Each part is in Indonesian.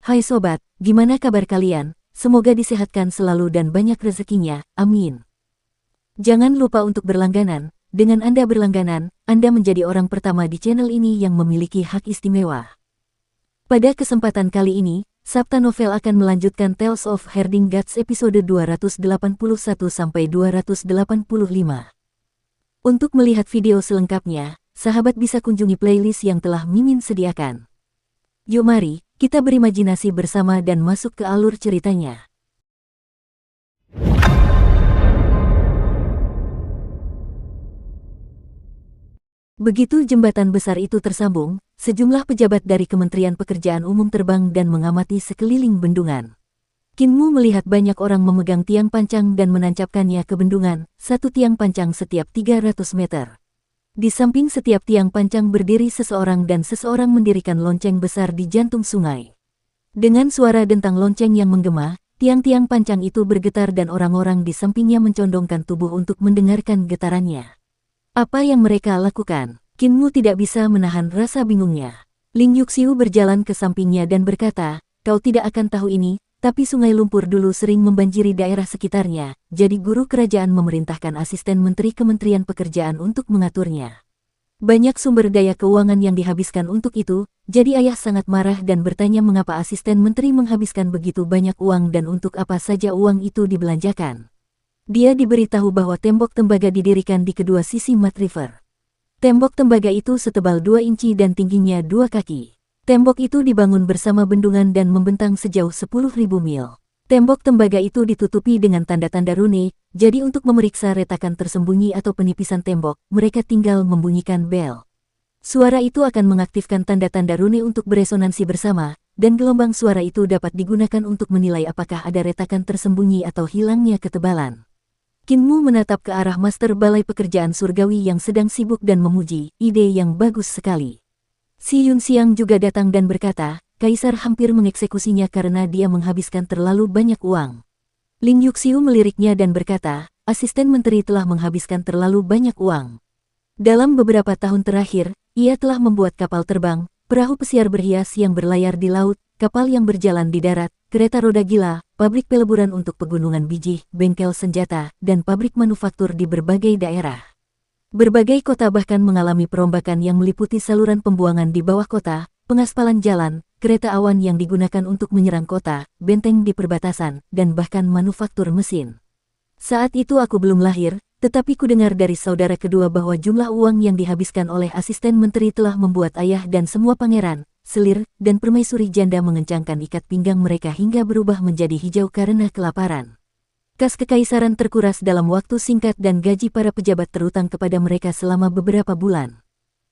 Hai sobat, gimana kabar kalian? Semoga disehatkan selalu dan banyak rezekinya, amin. Jangan lupa untuk berlangganan. Dengan Anda berlangganan, Anda menjadi orang pertama di channel ini yang memiliki hak istimewa. Pada kesempatan kali ini, Sabta Novel akan melanjutkan Tales of Herding Gods episode 281-285. Untuk melihat video selengkapnya, sahabat bisa kunjungi playlist yang telah Mimin sediakan. Yuk mari, kita berimajinasi bersama dan masuk ke alur ceritanya. Begitu jembatan besar itu tersambung, sejumlah pejabat dari Kementerian Pekerjaan Umum terbang dan mengamati sekeliling bendungan. Kinmu melihat banyak orang memegang tiang pancang dan menancapkannya ke bendungan, satu tiang pancang setiap 300 meter. Di samping setiap tiang pancang berdiri seseorang dan seseorang mendirikan lonceng besar di jantung sungai. Dengan suara dentang lonceng yang menggema, tiang-tiang pancang itu bergetar dan orang-orang di sampingnya mencondongkan tubuh untuk mendengarkan getarannya. Apa yang mereka lakukan? Kinmu tidak bisa menahan rasa bingungnya. Ling Yuxiu berjalan ke sampingnya dan berkata, "Kau tidak akan tahu ini, tapi sungai lumpur dulu sering membanjiri daerah sekitarnya, jadi guru kerajaan memerintahkan asisten menteri Kementerian Pekerjaan untuk mengaturnya. Banyak sumber daya keuangan yang dihabiskan untuk itu, jadi ayah sangat marah dan bertanya mengapa asisten menteri menghabiskan begitu banyak uang dan untuk apa saja uang itu dibelanjakan. Dia diberitahu bahwa tembok tembaga didirikan di kedua sisi Mud River. Tembok tembaga itu setebal 2 inci dan tingginya 2 kaki. Tembok itu dibangun bersama bendungan dan membentang sejauh 10.000 mil. Tembok tembaga itu ditutupi dengan tanda-tanda rune, jadi untuk memeriksa retakan tersembunyi atau penipisan tembok, mereka tinggal membunyikan bel. Suara itu akan mengaktifkan tanda-tanda rune untuk beresonansi bersama, dan gelombang suara itu dapat digunakan untuk menilai apakah ada retakan tersembunyi atau hilangnya ketebalan." Kinmu menatap ke arah Master Balai Pekerjaan Surgawi yang sedang sibuk dan memuji, "Ide yang bagus sekali." Si Yunxiang juga datang dan berkata, "Kaisar hampir mengeksekusinya karena dia menghabiskan terlalu banyak uang." Ling Yuxiu meliriknya dan berkata, "Asisten menteri telah menghabiskan terlalu banyak uang. Dalam beberapa tahun terakhir, ia telah membuat kapal terbang, perahu pesiar berhias yang berlayar di laut, kapal yang berjalan di darat, kereta roda gila, pabrik peleburan untuk pegunungan biji, bengkel senjata, dan pabrik manufaktur di berbagai daerah. Berbagai kota bahkan mengalami perombakan yang meliputi saluran pembuangan di bawah kota, pengaspalan jalan, kereta awan yang digunakan untuk menyerang kota, benteng di perbatasan, dan bahkan manufaktur mesin. Saat itu aku belum lahir, tetapi ku dengar dari saudara kedua bahwa jumlah uang yang dihabiskan oleh asisten menteri telah membuat ayah dan semua pangeran, selir, dan permaisuri janda mengencangkan ikat pinggang mereka hingga berubah menjadi hijau karena kelaparan. Kas kekaisaran terkuras dalam waktu singkat dan gaji para pejabat terutang kepada mereka selama beberapa bulan."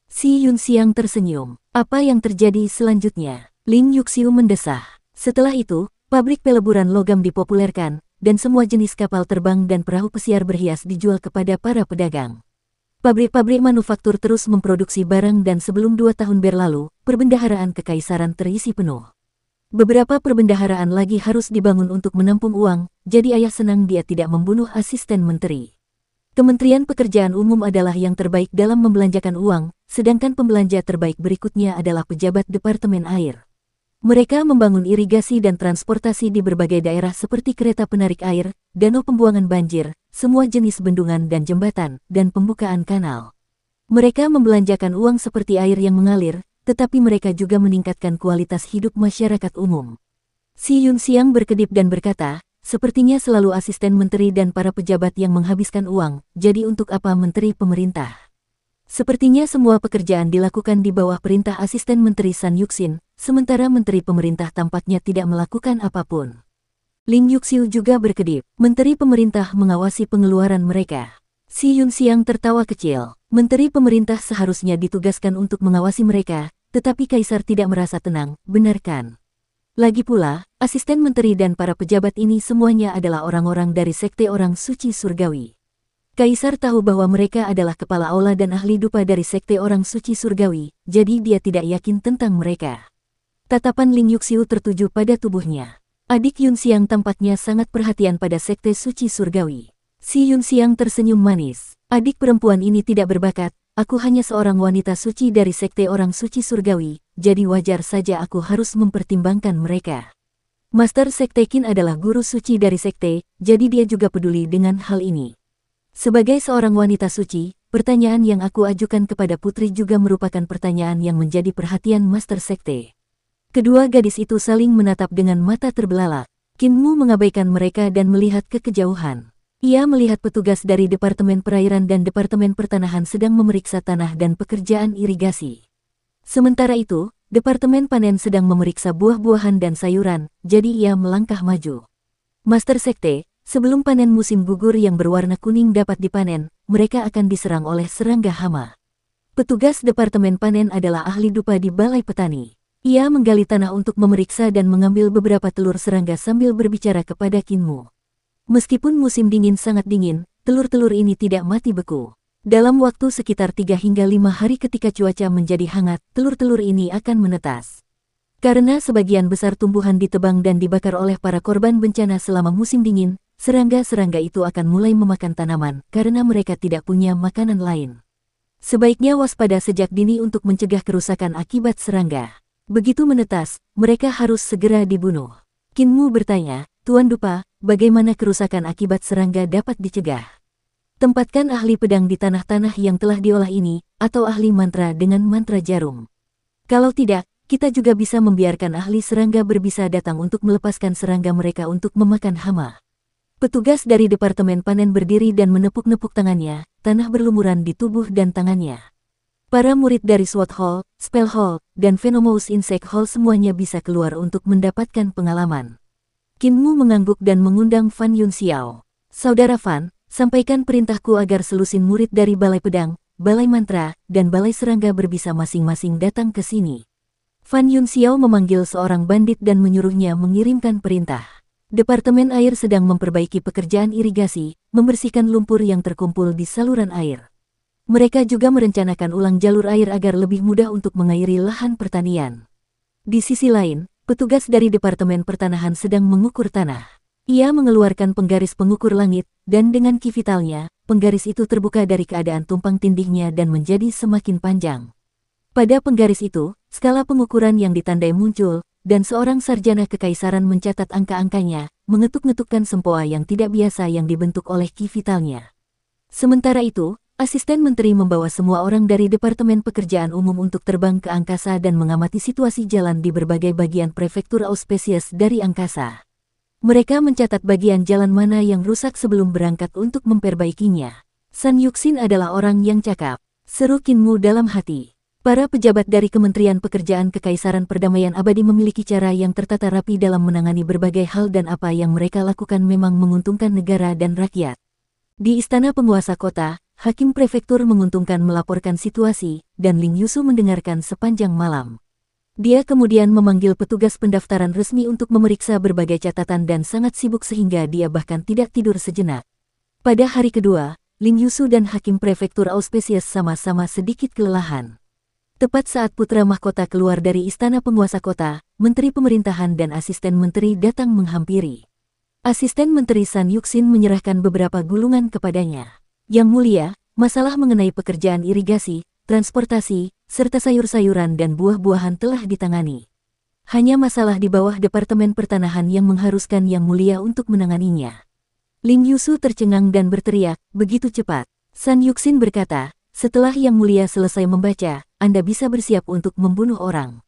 Si Yunxiang tersenyum. "Apa yang terjadi selanjutnya?" Ling Yuxiu mendesah. "Setelah itu, pabrik peleburan logam dipopulerkan, dan semua jenis kapal terbang dan perahu pesiar berhias dijual kepada para pedagang. Pabrik-pabrik manufaktur terus memproduksi barang dan sebelum 2 tahun berlalu, perbendaharaan kekaisaran terisi penuh. Beberapa perbendaharaan lagi harus dibangun untuk menampung uang, jadi ayah senang dia tidak membunuh asisten menteri. Kementerian Pekerjaan Umum adalah yang terbaik dalam membelanjakan uang, sedangkan pembelanja terbaik berikutnya adalah pejabat Departemen Air. Mereka membangun irigasi dan transportasi di berbagai daerah seperti kereta penarik air, danau pembuangan banjir, semua jenis bendungan dan jembatan, dan pembukaan kanal. Mereka membelanjakan uang seperti air yang mengalir, tetapi mereka juga meningkatkan kualitas hidup masyarakat umum." Si Yunxiang berkedip dan berkata, "Sepertinya selalu asisten menteri dan para pejabat yang menghabiskan uang, jadi untuk apa menteri pemerintah? Sepertinya semua pekerjaan dilakukan di bawah perintah asisten menteri San Yuxin, sementara menteri pemerintah tampaknya tidak melakukan apapun." Ling Yuxiu juga berkedip. "Menteri pemerintah mengawasi pengeluaran mereka." Si Yunxiang tertawa kecil. "Menteri pemerintah seharusnya ditugaskan untuk mengawasi mereka, tetapi kaisar tidak merasa tenang, benar kan? Lagi pula, asisten menteri dan para pejabat ini semuanya adalah orang-orang dari sekte orang suci surgawi. Kaisar tahu bahwa mereka adalah kepala aula dan ahli dupa dari sekte orang suci surgawi, jadi dia tidak yakin tentang mereka." Tatapan Ling Yuxiu tertuju pada tubuhnya. Adik Yunxiang tampaknya sangat perhatian pada sekte suci surgawi. Si Yunxiang tersenyum manis. "Adik perempuan ini tidak berbakat, aku hanya seorang wanita suci dari sekte orang suci surgawi, jadi wajar saja aku harus mempertimbangkan mereka. Master Sekte Qin adalah guru suci dari sekte, jadi dia juga peduli dengan hal ini. Sebagai seorang wanita suci, pertanyaan yang aku ajukan kepada putri juga merupakan pertanyaan yang menjadi perhatian Master Sekte. Kedua gadis itu saling menatap dengan mata terbelalak. Qin Mu mengabaikan mereka dan melihat ke kejauhan. Ia melihat petugas dari Departemen Perairan dan Departemen Pertanahan sedang memeriksa tanah dan pekerjaan irigasi. Sementara itu, Departemen Panen sedang memeriksa buah-buahan dan sayuran, jadi ia melangkah maju. Master Sekte, sebelum panen musim gugur yang berwarna kuning dapat dipanen, mereka akan diserang oleh serangga hama. Petugas Departemen Panen adalah ahli dupa di Balai Petani. Ia menggali tanah untuk memeriksa dan mengambil beberapa telur serangga sambil berbicara kepada Qin Mu. Meskipun musim dingin sangat dingin, telur-telur ini tidak mati beku. Dalam waktu sekitar 3 hingga 5 hari ketika cuaca menjadi hangat, telur-telur ini akan menetas. Karena sebagian besar tumbuhan ditebang dan dibakar oleh para korban bencana selama musim dingin, serangga-serangga itu akan mulai memakan tanaman karena mereka tidak punya makanan lain. Sebaiknya waspada sejak dini untuk mencegah kerusakan akibat serangga. Begitu menetas, mereka harus segera dibunuh. Qin Mu bertanya, Tuan Dupa, bagaimana kerusakan akibat serangga dapat dicegah? Tempatkan ahli pedang di tanah-tanah yang telah diolah ini, atau ahli mantra dengan mantra jarum. Kalau tidak, kita juga bisa membiarkan ahli serangga berbisa datang untuk melepaskan serangga mereka untuk memakan hama. Petugas dari Departemen Panen berdiri dan menepuk-nepuk tangannya, tanah berlumuran di tubuh dan tangannya. Para murid dari SWOT Hall, Spell Hall, dan Venomous Insect Hall semuanya bisa keluar untuk mendapatkan pengalaman. Qin Mu mengangguk dan mengundang Fan Yunxiao. Saudara Fan, sampaikan perintahku agar selusin murid dari Balai Pedang, Balai Mantra, dan Balai Serangga berbisa masing-masing datang ke sini. Fan Yunxiao memanggil seorang bandit dan menyuruhnya mengirimkan perintah. Departemen Air sedang memperbaiki pekerjaan irigasi, membersihkan lumpur yang terkumpul di saluran air. Mereka juga merencanakan ulang jalur air agar lebih mudah untuk mengairi lahan pertanian. Di sisi lain, petugas dari Departemen Pertanahan sedang mengukur tanah. Ia mengeluarkan penggaris pengukur langit, dan dengan ki vitalnya, penggaris itu terbuka dari keadaan tumpang tindihnya dan menjadi semakin panjang. Pada penggaris itu, skala pengukuran yang ditandai muncul, dan seorang sarjana kekaisaran mencatat angka-angkanya, mengetuk-ngetukkan sempoa yang tidak biasa yang dibentuk oleh ki vitalnya. Sementara itu, Asisten Menteri membawa semua orang dari Departemen Pekerjaan Umum untuk terbang ke angkasa dan mengamati situasi jalan di berbagai bagian prefektur Auspesies dari angkasa. Mereka mencatat bagian jalan mana yang rusak sebelum berangkat untuk memperbaikinya. San Yuxin adalah orang yang cakap, seru Qin Mu dalam hati. Para pejabat dari Kementerian Pekerjaan Kekaisaran Perdamaian Abadi memiliki cara yang tertata rapi dalam menangani berbagai hal dan apa yang mereka lakukan memang menguntungkan negara dan rakyat. Di Istana Penguasa Kota, Hakim Prefektur menguntungkan melaporkan situasi, dan Ling Yusu mendengarkan sepanjang malam. Dia kemudian memanggil petugas pendaftaran resmi untuk memeriksa berbagai catatan dan sangat sibuk sehingga dia bahkan tidak tidur sejenak. Pada hari kedua, Ling Yusu dan Hakim Prefektur Auspesies sama-sama sedikit kelelahan. Tepat saat putra mahkota keluar dari Istana Penguasa Kota, Menteri Pemerintahan dan Asisten Menteri datang menghampiri. Asisten Menteri San Yuxin menyerahkan beberapa gulungan kepadanya. Yang mulia, masalah mengenai pekerjaan irigasi, transportasi, serta sayur-sayuran dan buah-buahan telah ditangani. Hanya masalah di bawah Departemen Pertanahan yang mengharuskan Yang Mulia untuk menanganinya. Ling Yusu tercengang dan berteriak, begitu cepat. San Yuxin berkata, setelah Yang Mulia selesai membaca, Anda bisa bersiap untuk membunuh orang.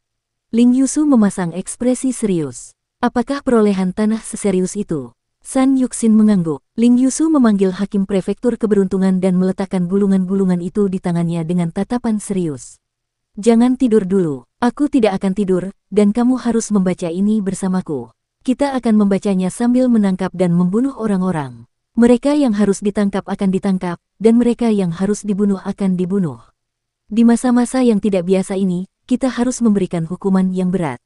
Ling Yusu memasang ekspresi serius. Apakah perolehan tanah seserius itu? San Yuxin mengangguk. Ling Yusu memanggil Hakim Prefektur Keberuntungan dan meletakkan gulungan-gulungan itu di tangannya dengan tatapan serius. Jangan tidur dulu. Aku tidak akan tidur, dan kamu harus membaca ini bersamaku. Kita akan membacanya sambil menangkap dan membunuh orang-orang. Mereka yang harus ditangkap akan ditangkap, dan mereka yang harus dibunuh akan dibunuh. Di masa-masa yang tidak biasa ini, kita harus memberikan hukuman yang berat.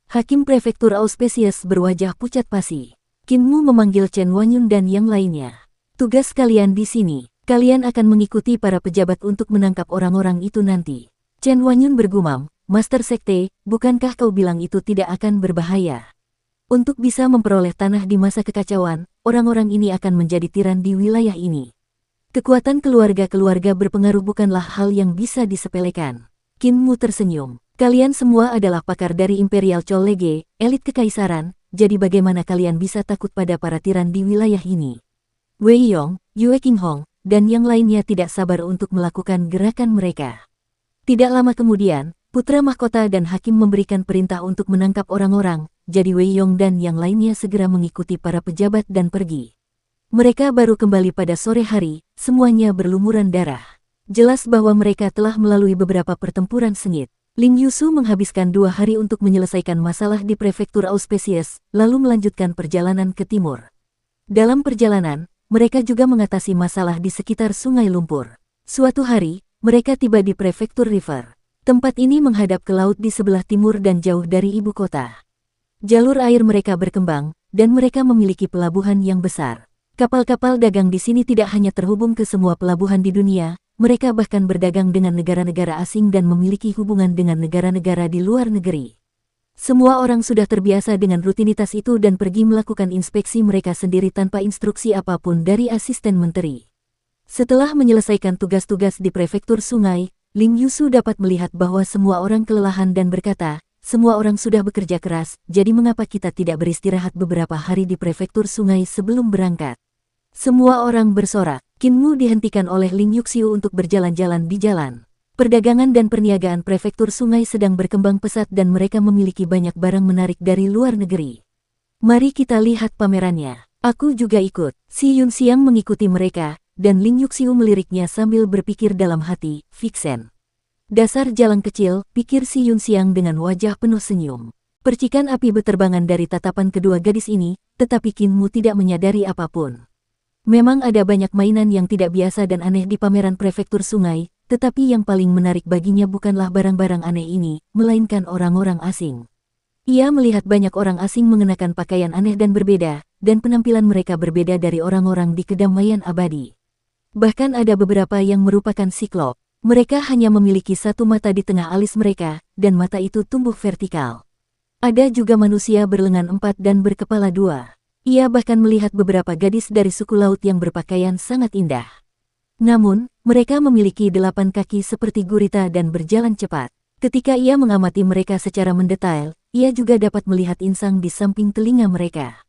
Hakim Prefektur Auspesies berwajah pucat pasi. Qin Mu memanggil Chen Wanyun dan yang lainnya. Tugas kalian di sini, kalian akan mengikuti para pejabat untuk menangkap orang-orang itu nanti. Chen Wanyun bergumam, Master Sekte, bukankah kau bilang itu tidak akan berbahaya? Untuk bisa memperoleh tanah di masa kekacauan, orang-orang ini akan menjadi tiran di wilayah ini. Kekuatan keluarga-keluarga berpengaruh bukanlah hal yang bisa disepelekan. Qin Mu tersenyum. Kalian semua adalah pakar dari Imperial College, elit kekaisaran, jadi bagaimana kalian bisa takut pada para tiran di wilayah ini? Wei Yong, Yue Qinghong, dan yang lainnya tidak sabar untuk melakukan gerakan mereka. Tidak lama kemudian, putra mahkota dan hakim memberikan perintah untuk menangkap orang-orang, jadi Wei Yong dan yang lainnya segera mengikuti para pejabat dan pergi. Mereka baru kembali pada sore hari, semuanya berlumuran darah. Jelas bahwa mereka telah melalui beberapa pertempuran sengit. Ling Yusu menghabiskan 2 hari untuk menyelesaikan masalah di prefektur Auspicius, lalu melanjutkan perjalanan ke timur. Dalam perjalanan, mereka juga mengatasi masalah di sekitar Sungai Lumpur. Suatu hari, mereka tiba di prefektur River. Tempat ini menghadap ke laut di sebelah timur dan jauh dari ibu kota. Jalur air mereka berkembang, dan mereka memiliki pelabuhan yang besar. Kapal-kapal dagang di sini tidak hanya terhubung ke semua pelabuhan di dunia, mereka bahkan berdagang dengan negara-negara asing dan memiliki hubungan dengan negara-negara di luar negeri. Semua orang sudah terbiasa dengan rutinitas itu dan pergi melakukan inspeksi mereka sendiri tanpa instruksi apapun dari asisten menteri. Setelah menyelesaikan tugas-tugas di prefektur sungai, Ling Yusu dapat melihat bahwa semua orang kelelahan dan berkata, semua orang sudah bekerja keras, jadi mengapa kita tidak beristirahat beberapa hari di prefektur sungai sebelum berangkat? Semua orang bersorak. Qinmu dihentikan oleh Ling Yuxiu untuk berjalan-jalan di jalan. Perdagangan dan perniagaan prefektur sungai sedang berkembang pesat dan mereka memiliki banyak barang menarik dari luar negeri. Mari kita lihat pamerannya. Aku juga ikut. Si Yunxiang mengikuti mereka, dan Ling Yuxiu meliriknya sambil berpikir dalam hati, Vixen. Dasar jalan kecil, pikir si Yunxiang dengan wajah penuh senyum. Percikan api berterbangan dari tatapan kedua gadis ini, tetapi Qinmu tidak menyadari apapun. Memang ada banyak mainan yang tidak biasa dan aneh di pameran prefektur sungai, tetapi yang paling menarik baginya bukanlah barang-barang aneh ini, melainkan orang-orang asing. Ia melihat banyak orang asing mengenakan pakaian aneh dan berbeda, dan penampilan mereka berbeda dari orang-orang di kedamaian abadi. Bahkan ada beberapa yang merupakan siklop. Mereka hanya memiliki satu mata di tengah alis mereka, dan mata itu tumbuh vertikal. Ada juga manusia berlengan 4 dan berkepala 2. Ia bahkan melihat beberapa gadis dari suku laut yang berpakaian sangat indah. Namun, mereka memiliki 8 kaki seperti gurita dan berjalan cepat. Ketika ia mengamati mereka secara mendetail, ia juga dapat melihat insang di samping telinga mereka.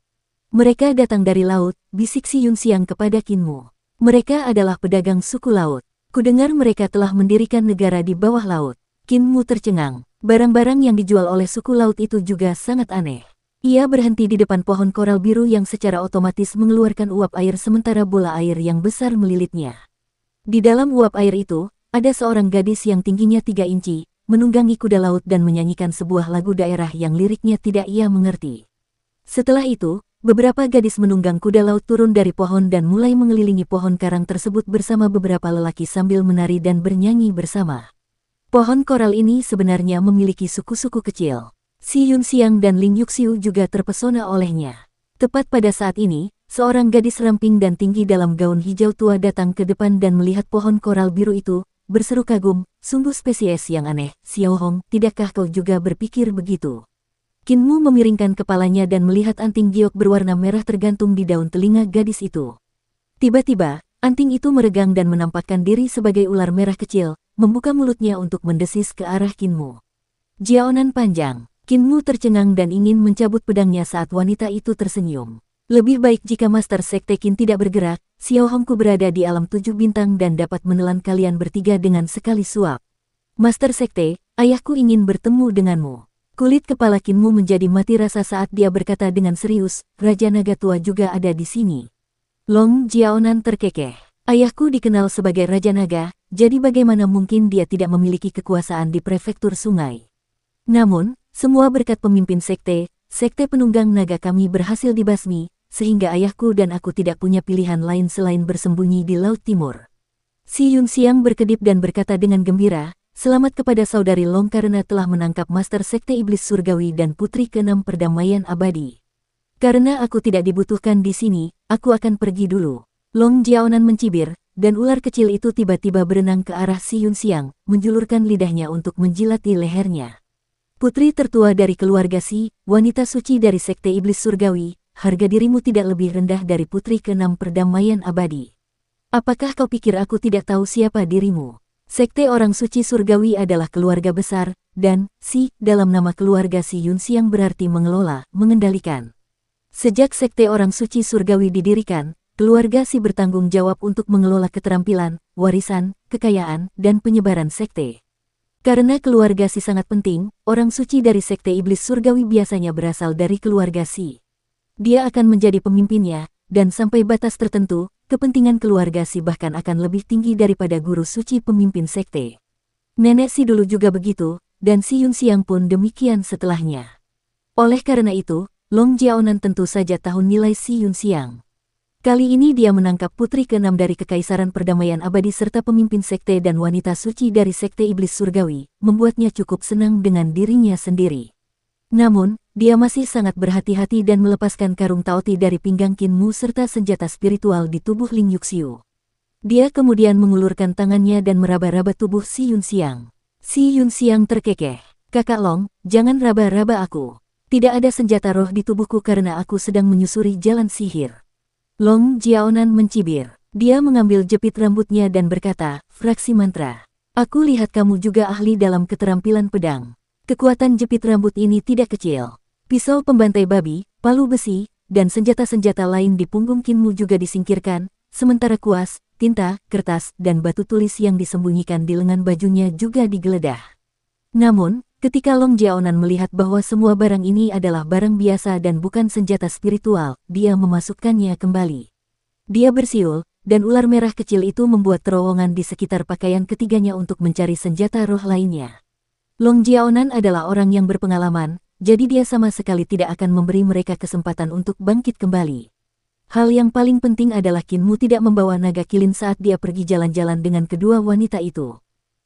Mereka datang dari laut, bisik si Yunxiang kepada Qinmu. Mereka adalah pedagang suku laut. Kudengar mereka telah mendirikan negara di bawah laut. Qinmu tercengang. Barang-barang yang dijual oleh suku laut itu juga sangat aneh. Ia berhenti di depan pohon koral biru yang secara otomatis mengeluarkan uap air sementara bola air yang besar melilitnya. Di dalam uap air itu, ada seorang gadis yang tingginya 3 inci, menunggangi kuda laut dan menyanyikan sebuah lagu daerah yang liriknya tidak ia mengerti. Setelah itu, beberapa gadis menunggang kuda laut turun dari pohon dan mulai mengelilingi pohon karang tersebut bersama beberapa lelaki sambil menari dan bernyanyi bersama. Pohon koral ini sebenarnya memiliki suku-suku kecil. Si Yunxiang dan Ling Yuxiu juga terpesona olehnya. Tepat pada saat ini, seorang gadis ramping dan tinggi dalam gaun hijau tua datang ke depan dan melihat pohon koral biru itu, berseru kagum, sungguh spesies yang aneh. Xiao Hong, tidakkah kau juga berpikir begitu? Qinmu memiringkan kepalanya dan melihat anting giok berwarna merah tergantung di daun telinga gadis itu. Tiba-tiba, anting itu meregang dan menampakkan diri sebagai ular merah kecil, membuka mulutnya untuk mendesis ke arah Qinmu. Jiaonan panjang. Qinmu tercengang dan ingin mencabut pedangnya saat wanita itu tersenyum. Lebih baik jika Master Sekte Qin tidak bergerak, Xiao Hongku berada di alam 7 bintang dan dapat menelan kalian bertiga dengan sekali suap. Master Sekte, ayahku ingin bertemu denganmu. Kulit kepala Qinmu menjadi mati rasa saat dia berkata dengan serius, Raja Naga Tua juga ada di sini. Long Jiaonan terkekeh. Ayahku dikenal sebagai Raja Naga, jadi bagaimana mungkin dia tidak memiliki kekuasaan di prefektur sungai? Namun, semua berkat pemimpin sekte penunggang naga kami berhasil dibasmi, sehingga ayahku dan aku tidak punya pilihan lain selain bersembunyi di Laut Timur. Si Yunxiang berkedip dan berkata dengan gembira, selamat kepada saudari Long karena telah menangkap Master Sekte Iblis Surgawi dan Putri ke-6 Perdamaian Abadi. Karena aku tidak dibutuhkan di sini, aku akan pergi dulu. Long Jiaonan mencibir, dan ular kecil itu tiba-tiba berenang ke arah si Yunxiang, menjulurkan lidahnya untuk menjilati lehernya. Putri tertua dari keluarga Si, wanita suci dari Sekte Iblis Surgawi, harga dirimu tidak lebih rendah dari Putri ke-6 Perdamaian Abadi. Apakah kau pikir aku tidak tahu siapa dirimu? Sekte Orang Suci Surgawi adalah keluarga besar, dan Si dalam nama keluarga Si Yunxiang berarti mengelola, mengendalikan. Sejak Sekte Orang Suci Surgawi didirikan, keluarga Si bertanggung jawab untuk mengelola keterampilan, warisan, kekayaan, dan penyebaran sekte. Karena keluarga Si sangat penting, orang suci dari Sekte Iblis Surgawi biasanya berasal dari keluarga Si. Dia akan menjadi pemimpinnya, dan sampai batas tertentu, kepentingan keluarga Si bahkan akan lebih tinggi daripada guru suci pemimpin sekte. Nenek Si dulu juga begitu, dan Si Yunxiang pun demikian setelahnya. Oleh karena itu, Long Jiaonan tentu saja tahu nilai Si Yunxiang. Kali ini dia menangkap putri ke-6 dari Kekaisaran Perdamaian Abadi serta pemimpin sekte dan wanita suci dari Sekte Iblis Surgawi, membuatnya cukup senang dengan dirinya sendiri. Namun, dia masih sangat berhati-hati dan melepaskan karung Taoti dari pinggang Qin Mu serta senjata spiritual di tubuh Ling Yuxiu. Dia kemudian mengulurkan tangannya dan meraba-raba tubuh Si Yunxiang. Si Yunxiang terkekeh. Kakak Long, jangan raba-raba aku. Tidak ada senjata roh di tubuhku karena aku sedang menyusuri jalan sihir. Long Jiaonan mencibir. Dia mengambil jepit rambutnya dan berkata, fraksi mantra. Aku lihat kamu juga ahli dalam keterampilan pedang. Kekuatan jepit rambut ini tidak kecil. Pisau pembantai babi, palu besi, dan senjata-senjata lain di punggung Qin Mu juga disingkirkan, sementara kuas, tinta, kertas, dan batu tulis yang disembunyikan di lengan bajunya juga digeledah. Namun, ketika Long Jiaonan melihat bahwa semua barang ini adalah barang biasa dan bukan senjata spiritual, dia memasukkannya kembali. Dia bersiul, dan ular merah kecil itu membuat terowongan di sekitar pakaian ketiganya untuk mencari senjata roh lainnya. Long Jiaonan adalah orang yang berpengalaman, jadi dia sama sekali tidak akan memberi mereka kesempatan untuk bangkit kembali. Hal yang paling penting adalah Qin Mu tidak membawa naga kilin saat dia pergi jalan-jalan dengan kedua wanita itu.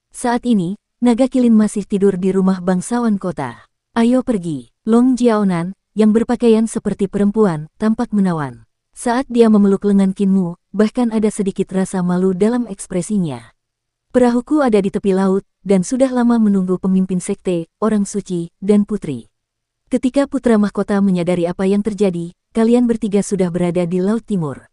Saat ini, naga kilin masih tidur di rumah bangsawan kota. Ayo pergi. Long Jiaonan, yang berpakaian seperti perempuan, tampak menawan. Saat dia memeluk lengan Qin Mu, bahkan ada sedikit rasa malu dalam ekspresinya. Perahuku ada di tepi laut, dan sudah lama menunggu pemimpin sekte, orang suci, dan putri. Ketika putra mahkota menyadari apa yang terjadi, kalian bertiga sudah berada di Laut Timur.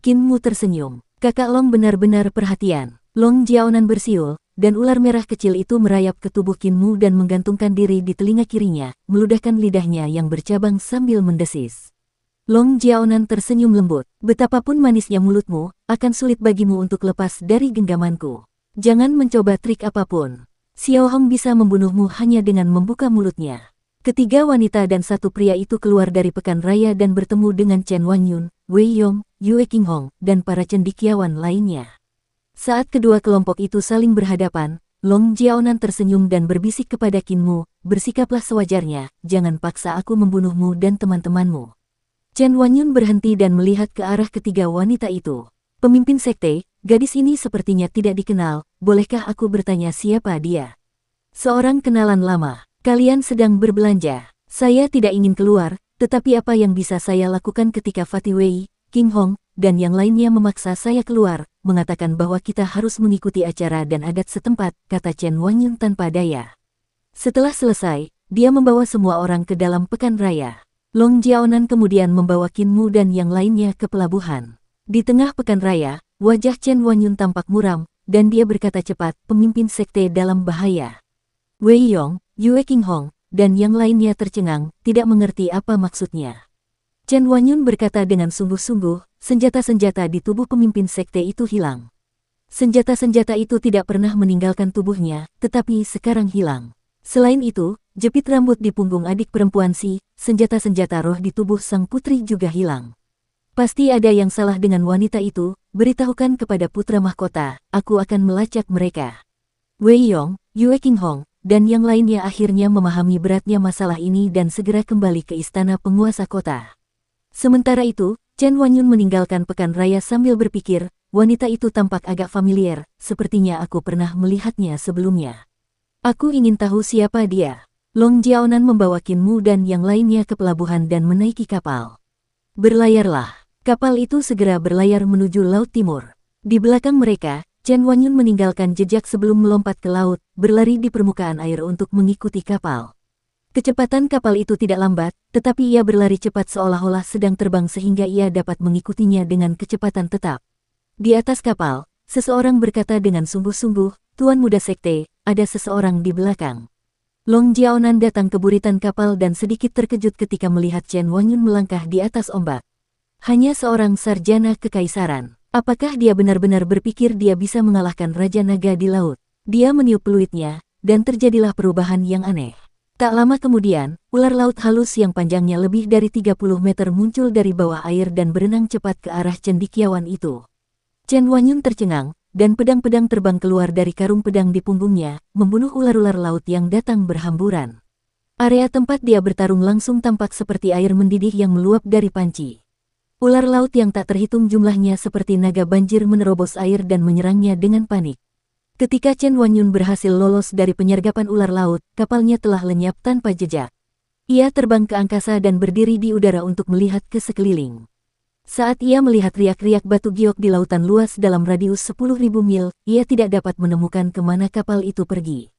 Qin Mu tersenyum. Kakak Long benar-benar perhatian. Long Jiaonan bersiul, dan ular merah kecil itu merayap ke tubuh Qin Mu dan menggantungkan diri di telinga kirinya, meludahkan lidahnya yang bercabang sambil mendesis. Long Jiaonan tersenyum lembut. Betapapun manisnya mulutmu, akan sulit bagimu untuk lepas dari genggamanku. Jangan mencoba trik apapun. Xiao Hong bisa membunuhmu hanya dengan membuka mulutnya. Ketiga wanita dan satu pria itu keluar dari pekan raya dan bertemu dengan Chen Wanyun, Wei Yong, Yue Qinghong, dan para cendekiawan lainnya. Saat kedua kelompok itu saling berhadapan, Long Jiaonan tersenyum dan berbisik kepada Qin Mu, bersikaplah sewajarnya, jangan paksa aku membunuhmu dan teman-temanmu. Chen Wanyun berhenti dan melihat ke arah ketiga wanita itu. Pemimpin sekte, gadis ini sepertinya tidak dikenal, bolehkah aku bertanya siapa dia? Seorang kenalan lama. Kalian sedang berbelanja. Saya tidak ingin keluar, tetapi apa yang bisa saya lakukan ketika Fatih Wei, Qinghong, dan yang lainnya memaksa saya keluar, mengatakan bahwa kita harus mengikuti acara dan adat setempat, kata Chen Wanyun tanpa daya. Setelah selesai, dia membawa semua orang ke dalam pekan raya. Long Jiaonan kemudian membawa Qin Mu dan yang lainnya ke pelabuhan. Di tengah pekan raya, wajah Chen Wanyun tampak muram, dan dia berkata cepat, pemimpin sekte dalam bahaya. Wei Yong, Yue Qinghong, dan yang lainnya tercengang, tidak mengerti apa maksudnya. Chen Wanyun berkata dengan sungguh-sungguh, senjata-senjata di tubuh pemimpin sekte itu hilang. Senjata-senjata itu tidak pernah meninggalkan tubuhnya, tetapi sekarang hilang. Selain itu, jepit rambut di punggung adik perempuan Si, senjata-senjata roh di tubuh sang putri juga hilang. Pasti ada yang salah dengan wanita itu, beritahukan kepada putra mahkota, aku akan melacak mereka. Wei Yong, Yue Qinghong, dan yang lainnya akhirnya memahami beratnya masalah ini dan segera kembali ke istana penguasa kota. Sementara itu, Chen Wanyun meninggalkan pekan raya sambil berpikir, wanita itu tampak agak familiar, sepertinya aku pernah melihatnya sebelumnya. Aku ingin tahu siapa dia. Long Jiaonan membawa Qin Mu dan yang lainnya ke pelabuhan dan menaiki kapal. Berlayarlah. Kapal itu segera berlayar menuju Laut Timur. Di belakang mereka, Chen Wanyun meninggalkan jejak sebelum melompat ke laut, berlari di permukaan air untuk mengikuti kapal. Kecepatan kapal itu tidak lambat, tetapi ia berlari cepat seolah-olah sedang terbang sehingga ia dapat mengikutinya dengan kecepatan tetap. Di atas kapal, seseorang berkata dengan sungguh-sungguh, Tuan Muda Sekte, ada seseorang di belakang. Long Jiaonan datang ke buritan kapal dan sedikit terkejut ketika melihat Chen Wangyun melangkah di atas ombak. Hanya seorang sarjana kekaisaran. Apakah dia benar-benar berpikir dia bisa mengalahkan Raja Naga di laut? Dia meniup peluitnya, dan terjadilah perubahan yang aneh. Tak lama kemudian, ular laut halus yang panjangnya lebih dari 30 meter muncul dari bawah air dan berenang cepat ke arah cendekiawan itu. Chen Wangyun tercengang, dan pedang-pedang terbang keluar dari karung pedang di punggungnya, membunuh ular-ular laut yang datang berhamburan. Area tempat dia bertarung langsung tampak seperti air mendidih yang meluap dari panci. Ular laut yang tak terhitung jumlahnya seperti naga banjir menerobos air dan menyerangnya dengan panik. Ketika Chen Wangyun berhasil lolos dari penyergapan ular laut, kapalnya telah lenyap tanpa jejak. Ia terbang ke angkasa dan berdiri di udara untuk melihat ke sekeliling. Saat ia melihat riak-riak batu giok di lautan luas dalam radius 10.000 mil, ia tidak dapat menemukan kemana kapal itu pergi.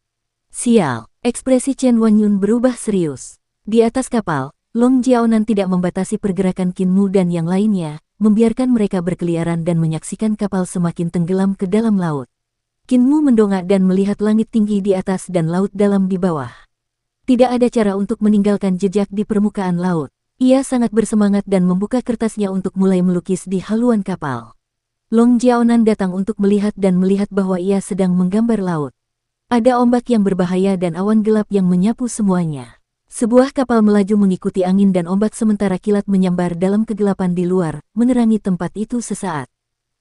Sial, ekspresi Chen Wangyun berubah serius. Di atas kapal, Long Jiaonan tidak membatasi pergerakan Qin Mu dan yang lainnya, membiarkan mereka berkeliaran dan menyaksikan kapal semakin tenggelam ke dalam laut. Qin Mu mendongak dan melihat langit tinggi di atas dan laut dalam di bawah. Tidak ada cara untuk meninggalkan jejak di permukaan laut. Ia sangat bersemangat dan membuka kertasnya untuk mulai melukis di haluan kapal. Long Jiaonan datang untuk melihat dan melihat bahwa ia sedang menggambar laut. Ada ombak yang berbahaya dan awan gelap yang menyapu semuanya. Sebuah kapal melaju mengikuti angin dan ombak sementara kilat menyambar dalam kegelapan di luar, menerangi tempat itu sesaat.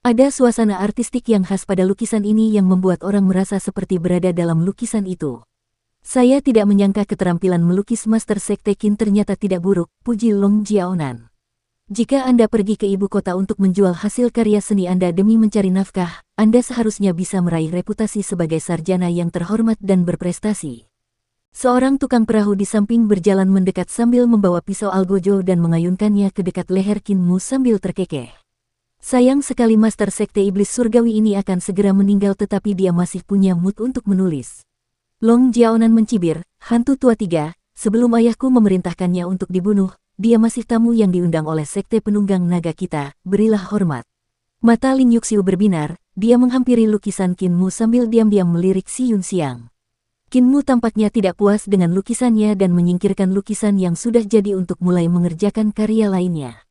Ada suasana artistik yang khas pada lukisan ini yang membuat orang merasa seperti berada dalam lukisan itu. Saya tidak menyangka keterampilan melukis Master Sekte Qin ternyata tidak buruk, puji Long Jiaonan. Jika Anda pergi ke ibu kota untuk menjual hasil karya seni Anda demi mencari nafkah, Anda seharusnya bisa meraih reputasi sebagai sarjana yang terhormat dan berprestasi. Seorang tukang perahu di samping berjalan mendekat sambil membawa pisau algojo dan mengayunkannya ke dekat leher Qin Mu sambil terkekeh. Sayang sekali Master Sekte Iblis Surgawi ini akan segera meninggal tetapi dia masih punya mood untuk menulis. Long Jiaonan mencibir, hantu tua tiga, sebelum ayahku memerintahkannya untuk dibunuh, dia masih tamu yang diundang oleh Sekte Penunggang Naga kita, berilah hormat. Mata Lin Yuxiu berbinar, dia menghampiri lukisan Qin Mu sambil diam-diam melirik si Yun Xiang. Qin Mu tampaknya tidak puas dengan lukisannya dan menyingkirkan lukisan yang sudah jadi untuk mulai mengerjakan karya lainnya.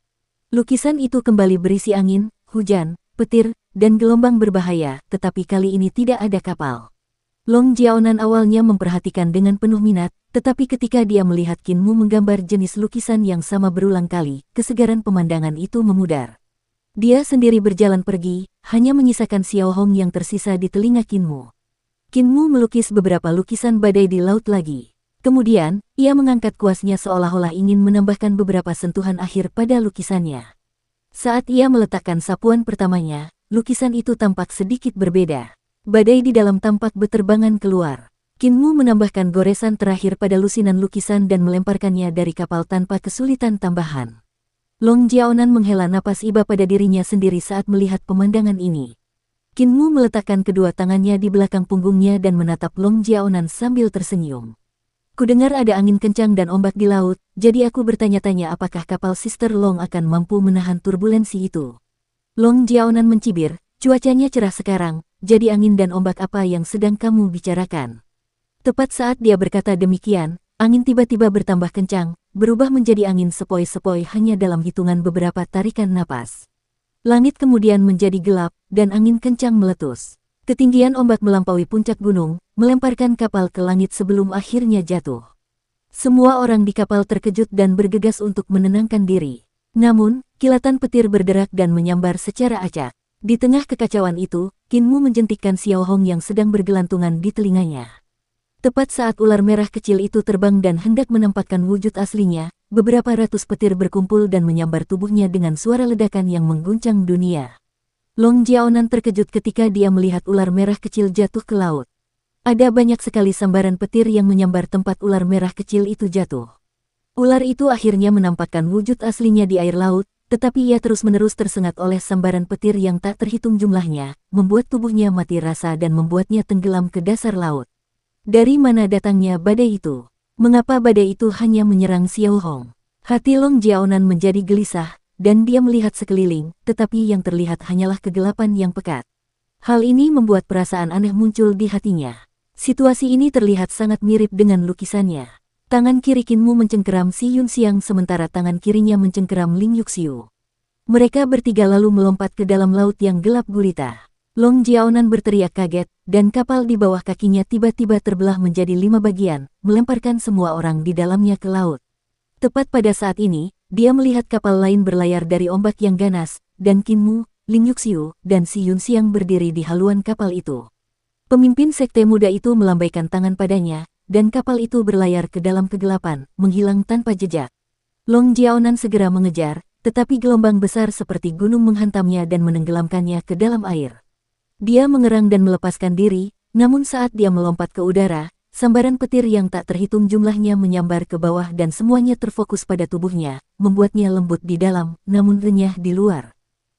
Lukisan itu kembali berisi angin, hujan, petir, dan gelombang berbahaya, tetapi kali ini tidak ada kapal. Long Jiaonan awalnya memperhatikan dengan penuh minat, tetapi ketika dia melihat Qin Mu menggambar jenis lukisan yang sama berulang kali, kesegaran pemandangan itu memudar. Dia sendiri berjalan pergi, hanya menyisakan Xiao Hong yang tersisa di telinga Qin Mu. Qin Mu melukis beberapa lukisan badai di laut lagi. Kemudian, ia mengangkat kuasnya seolah-olah ingin menambahkan beberapa sentuhan akhir pada lukisannya. Saat ia meletakkan sapuan pertamanya, lukisan itu tampak sedikit berbeda. Badai di dalam tampak beterbangan keluar. Qin Mu menambahkan goresan terakhir pada lusinan lukisan dan melemparkannya dari kapal tanpa kesulitan tambahan. Long Jiaonan menghela napas iba pada dirinya sendiri saat melihat pemandangan ini. Qin Mu meletakkan kedua tangannya di belakang punggungnya dan menatap Long Jiaonan sambil tersenyum. Kudengar ada angin kencang dan ombak di laut, jadi aku bertanya-tanya apakah kapal Sister Long akan mampu menahan turbulensi itu. Long Jiaonan mencibir, cuacanya cerah sekarang, jadi angin dan ombak apa yang sedang kamu bicarakan? Tepat saat dia berkata demikian, angin tiba-tiba bertambah kencang, berubah menjadi angin sepoi-sepoi hanya dalam hitungan beberapa tarikan napas. Langit kemudian menjadi gelap, dan angin kencang meletus. Ketinggian ombak melampaui puncak gunung, melemparkan kapal ke langit sebelum akhirnya jatuh. Semua orang di kapal terkejut dan bergegas untuk menenangkan diri. Namun, kilatan petir berderak dan menyambar secara acak. Di tengah kekacauan itu, Qin Mu menjentikkan Xiao Hong yang sedang bergelantungan di telinganya. Tepat saat ular merah kecil itu terbang dan hendak menampakkan wujud aslinya, beberapa ratus petir berkumpul dan menyambar tubuhnya dengan suara ledakan yang mengguncang dunia. Long Jiaonan terkejut ketika dia melihat ular merah kecil jatuh ke laut. Ada banyak sekali sambaran petir yang menyambar tempat ular merah kecil itu jatuh. Ular itu akhirnya menampakkan wujud aslinya di air laut, tetapi ia terus-menerus tersengat oleh sambaran petir yang tak terhitung jumlahnya, membuat tubuhnya mati rasa dan membuatnya tenggelam ke dasar laut. Dari mana datangnya badai itu? Mengapa badai itu hanya menyerang Xiao Hong? Hati Long Jiaonan menjadi gelisah, dan dia melihat sekeliling, tetapi yang terlihat hanyalah kegelapan yang pekat. Hal ini membuat perasaan aneh muncul di hatinya. Situasi ini terlihat sangat mirip dengan lukisannya. Tangan kiri Qin Mu mencengkeram Si Yunxiang sementara tangan kirinya mencengkeram Ling Yuxiu. Mereka bertiga lalu melompat ke dalam laut yang gelap gulita. Long Jiaonan berteriak kaget, dan kapal di bawah kakinya tiba-tiba terbelah menjadi 5 bagian, melemparkan semua orang di dalamnya ke laut. Tepat pada saat ini, dia melihat kapal lain berlayar dari ombak yang ganas, dan Qin Mu, Ling Yuxiu, dan Si Yunxiang berdiri di haluan kapal itu. Pemimpin sekte muda itu melambaikan tangan padanya, dan kapal itu berlayar ke dalam kegelapan, menghilang tanpa jejak. Long Jiaonan segera mengejar, tetapi gelombang besar seperti gunung menghantamnya dan menenggelamkannya ke dalam air. Dia mengerang dan melepaskan diri, namun saat dia melompat ke udara, sambaran petir yang tak terhitung jumlahnya menyambar ke bawah dan semuanya terfokus pada tubuhnya, membuatnya lembut di dalam, namun renyah di luar.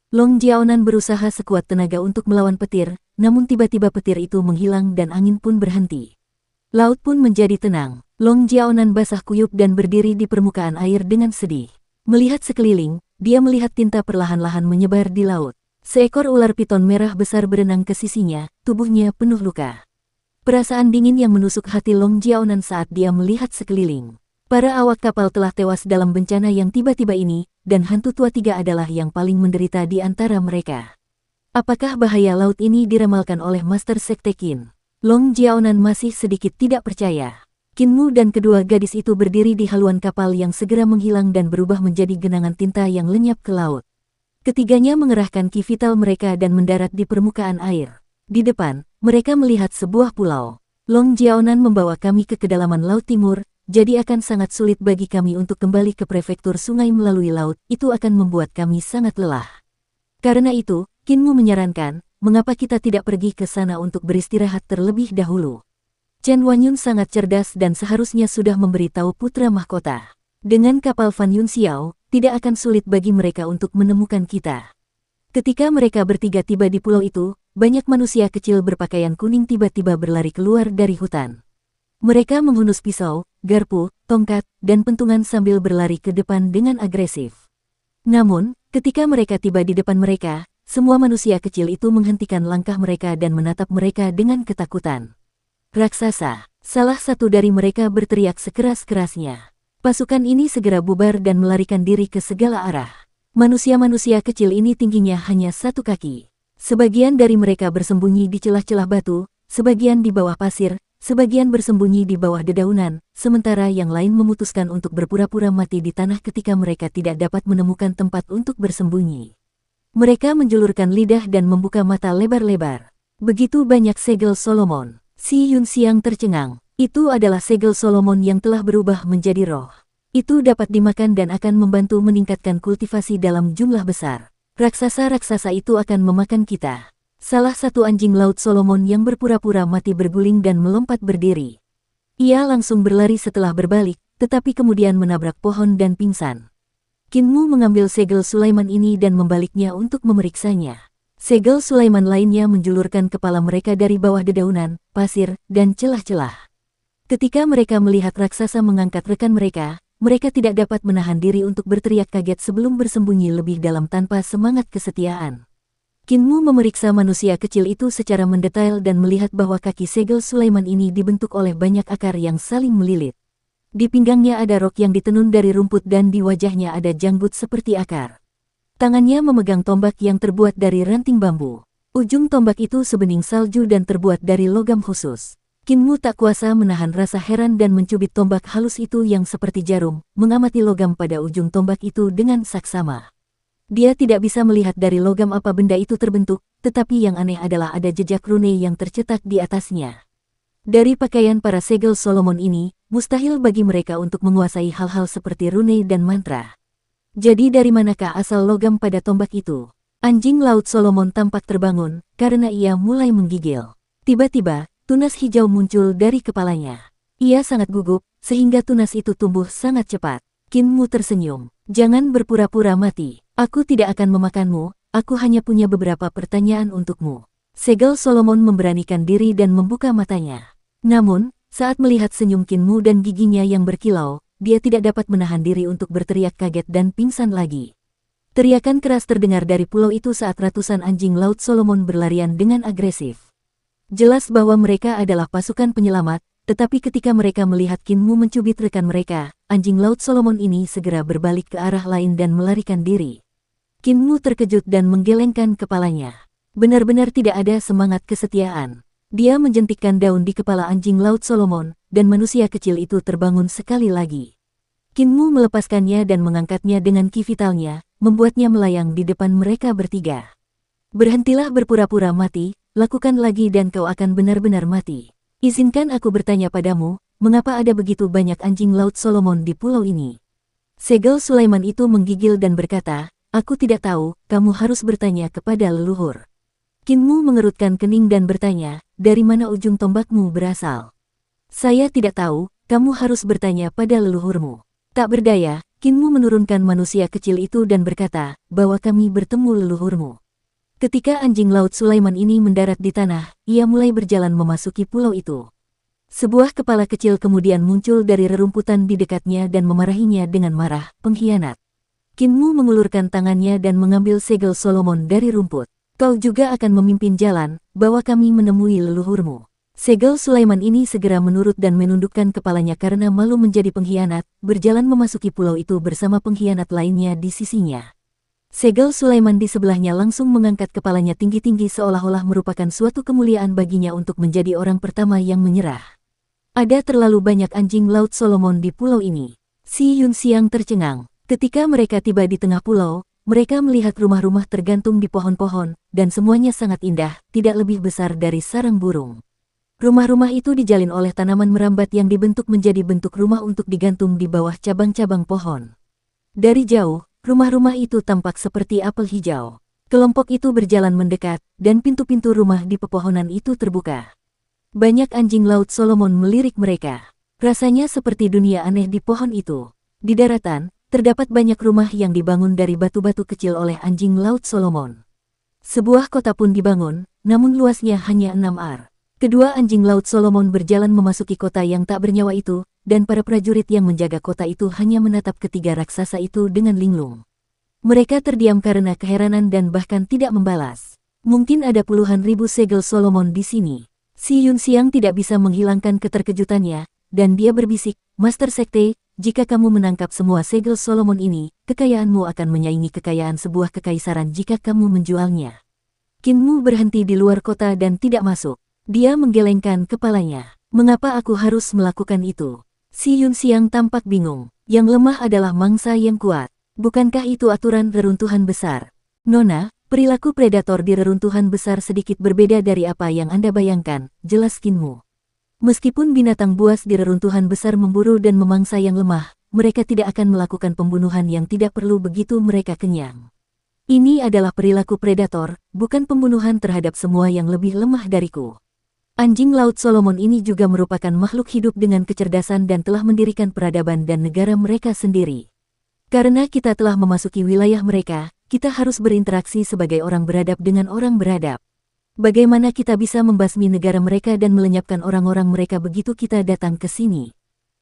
Long Jiaonan berusaha sekuat tenaga untuk melawan petir, namun tiba-tiba petir itu menghilang dan angin pun berhenti. Laut pun menjadi tenang. Long Jiaonan basah kuyup dan berdiri di permukaan air dengan sedih. Melihat sekeliling, dia melihat tinta perlahan-lahan menyebar di laut. Seekor ular piton merah besar berenang ke sisinya, tubuhnya penuh luka. Perasaan dingin yang menusuk hati Long Jiaonan saat dia melihat sekeliling. Para awak kapal telah tewas dalam bencana yang tiba-tiba ini, dan hantu tua tiga adalah yang paling menderita di antara mereka. Apakah bahaya laut ini diramalkan oleh Master Sekte Qin? Long Jiaonan masih sedikit tidak percaya. Qin Mu dan kedua gadis itu berdiri di haluan kapal yang segera menghilang dan berubah menjadi genangan tinta yang lenyap ke laut. Ketiganya mengerahkan ki vital mereka dan mendarat di permukaan air. Di depan, mereka melihat sebuah pulau. Long Jiaonan membawa kami ke kedalaman Laut Timur, jadi akan sangat sulit bagi kami untuk kembali ke prefektur sungai melalui laut, itu akan membuat kami sangat lelah. Karena itu, Qin Mu menyarankan, mengapa kita tidak pergi ke sana untuk beristirahat terlebih dahulu. Chen Wanyun sangat cerdas dan seharusnya sudah memberitahu putra mahkota. Dengan kapal Fan Yunxiao, tidak akan sulit bagi mereka untuk menemukan kita. Ketika mereka bertiga tiba di pulau itu, banyak manusia kecil berpakaian kuning tiba-tiba berlari keluar dari hutan. Mereka menghunus pisau, garpu, tongkat, dan pentungan sambil berlari ke depan dengan agresif. Namun, ketika mereka tiba di depan mereka, semua manusia kecil itu menghentikan langkah mereka dan menatap mereka dengan ketakutan. Raksasa, salah satu dari mereka berteriak sekeras-kerasnya. Pasukan ini segera bubar dan melarikan diri ke segala arah. Manusia-manusia kecil ini tingginya hanya 1 kaki. Sebagian dari mereka bersembunyi di celah-celah batu, sebagian di bawah pasir, sebagian bersembunyi di bawah dedaunan, sementara yang lain memutuskan untuk berpura-pura mati di tanah ketika mereka tidak dapat menemukan tempat untuk bersembunyi. Mereka menjulurkan lidah dan membuka mata lebar-lebar. Begitu banyak segel Solomon. Si Yunxiang tercengang. Itu adalah segel Solomon yang telah berubah menjadi roh. Itu dapat dimakan dan akan membantu meningkatkan kultivasi dalam jumlah besar. Raksasa-raksasa itu akan memakan kita. Salah satu anjing laut Solomon yang berpura-pura mati berguling dan melompat berdiri. Ia langsung berlari setelah berbalik, tetapi kemudian menabrak pohon dan pingsan. Qin Mu mengambil segel Sulaiman ini dan membaliknya untuk memeriksanya. Segel Sulaiman lainnya menjulurkan kepala mereka dari bawah dedaunan, pasir, dan celah-celah. Ketika mereka melihat raksasa mengangkat rekan mereka tidak dapat menahan diri untuk berteriak kaget sebelum bersembunyi lebih dalam tanpa semangat kesetiaan. Qin Mu memeriksa manusia kecil itu secara mendetail dan melihat bahwa kaki segel Sulaiman ini dibentuk oleh banyak akar yang saling melilit. Di pinggangnya ada rok yang ditenun dari rumput dan di wajahnya ada janggut seperti akar. Tangannya memegang tombak yang terbuat dari ranting bambu. Ujung tombak itu sebening salju dan terbuat dari logam khusus. Qin Mu tak kuasa menahan rasa heran dan mencubit tombak halus itu yang seperti jarum, mengamati logam pada ujung tombak itu dengan saksama. Dia tidak bisa melihat dari logam apa benda itu terbentuk, tetapi yang aneh adalah ada jejak rune yang tercetak di atasnya. Dari pakaian para segel Solomon ini, mustahil bagi mereka untuk menguasai hal-hal seperti rune dan mantra. Jadi dari manakah asal logam pada tombak itu? Anjing laut Solomon tampak terbangun, karena ia mulai menggigil. Tiba-tiba, tunas hijau muncul dari kepalanya. Ia sangat gugup, sehingga tunas itu tumbuh sangat cepat. Qin Mu tersenyum. Jangan berpura-pura mati. Aku tidak akan memakanmu, aku hanya punya beberapa pertanyaan untukmu. Segel Solomon memberanikan diri dan membuka matanya. Namun, saat melihat senyum Qin Mu dan giginya yang berkilau, dia tidak dapat menahan diri untuk berteriak kaget dan pingsan lagi. Teriakan keras terdengar dari pulau itu saat ratusan anjing laut Solomon berlarian dengan agresif. Jelas bahwa mereka adalah pasukan penyelamat, tetapi ketika mereka melihat Qin Mu mencubit rekan mereka, anjing laut Solomon ini segera berbalik ke arah lain dan melarikan diri. Qin Mu terkejut dan menggelengkan kepalanya. Benar-benar tidak ada semangat kesetiaan. Dia menjentikkan daun di kepala anjing laut Solomon, dan manusia kecil itu terbangun sekali lagi. Qin Mu melepaskannya dan mengangkatnya dengan ki vitalnya, membuatnya melayang di depan mereka bertiga. Berhentilah berpura-pura mati, lakukan lagi dan kau akan benar-benar mati. Izinkan aku bertanya padamu, mengapa ada begitu banyak anjing laut Solomon di pulau ini? Segel Sulaiman itu menggigil dan berkata, aku tidak tahu, kamu harus bertanya kepada leluhur. Qin Mu mengerutkan kening dan bertanya, dari mana ujung tombakmu berasal? Saya tidak tahu, kamu harus bertanya pada leluhurmu. Tak berdaya, Qin Mu menurunkan manusia kecil itu dan berkata, bahwa kami bertemu leluhurmu. Ketika anjing laut Sulaiman ini mendarat di tanah, ia mulai berjalan memasuki pulau itu. Sebuah kepala kecil kemudian muncul dari rerumputan di dekatnya dan memarahinya dengan marah, pengkhianat. Qin Mu mengulurkan tangannya dan mengambil segel Solomon dari rumput. Kau juga akan memimpin jalan, bahwa kami menemui leluhurmu. Segel Sulaiman ini segera menurut dan menundukkan kepalanya karena malu menjadi pengkhianat, berjalan memasuki pulau itu bersama pengkhianat lainnya di sisinya. Segel Sulaiman di sebelahnya langsung mengangkat kepalanya tinggi-tinggi seolah-olah merupakan suatu kemuliaan baginya untuk menjadi orang pertama yang menyerah. Ada terlalu banyak anjing laut Solomon di pulau ini. Si Yunxiang tercengang. Ketika mereka tiba di tengah pulau, mereka melihat rumah-rumah tergantung di pohon-pohon, dan semuanya sangat indah, tidak lebih besar dari sarang burung. Rumah-rumah itu dijalin oleh tanaman merambat yang dibentuk menjadi bentuk rumah untuk digantung di bawah cabang-cabang pohon. Dari jauh, rumah-rumah itu tampak seperti apel hijau. Kelompok itu berjalan mendekat, dan pintu-pintu rumah di pepohonan itu terbuka. Banyak anjing laut Solomon melirik mereka. Rasanya seperti dunia aneh di pohon itu. Di daratan, terdapat banyak rumah yang dibangun dari batu-batu kecil oleh anjing laut Solomon. Sebuah kota pun dibangun, namun luasnya hanya 6 ar. Kedua anjing laut Solomon berjalan memasuki kota yang tak bernyawa itu, dan para prajurit yang menjaga kota itu hanya menatap ketiga raksasa itu dengan linglung. Mereka terdiam karena keheranan dan bahkan tidak membalas. Mungkin ada puluhan ribu segel Solomon di sini. Si Yunxiang tidak bisa menghilangkan keterkejutannya, dan dia berbisik, Master Sekte, jika kamu menangkap semua segel Solomon ini, kekayaanmu akan menyaingi kekayaan sebuah kekaisaran jika kamu menjualnya. Qin Mu berhenti di luar kota dan tidak masuk. Dia menggelengkan kepalanya. Mengapa aku harus melakukan itu? Si Yunxiang tampak bingung. Yang lemah adalah mangsa yang kuat. Bukankah itu aturan reruntuhan besar? Nona, perilaku predator di reruntuhan besar sedikit berbeda dari apa yang Anda bayangkan, jelas Qin Mu. Meskipun binatang buas di reruntuhan besar memburu dan memangsa yang lemah, mereka tidak akan melakukan pembunuhan yang tidak perlu begitu mereka kenyang. Ini adalah perilaku predator, bukan pembunuhan terhadap semua yang lebih lemah dariku. Anjing laut Solomon ini juga merupakan makhluk hidup dengan kecerdasan dan telah mendirikan peradaban dan negara mereka sendiri. Karena kita telah memasuki wilayah mereka, kita harus berinteraksi sebagai orang beradab dengan orang beradab. Bagaimana kita bisa membasmi negara mereka dan melenyapkan orang-orang mereka begitu kita datang ke sini?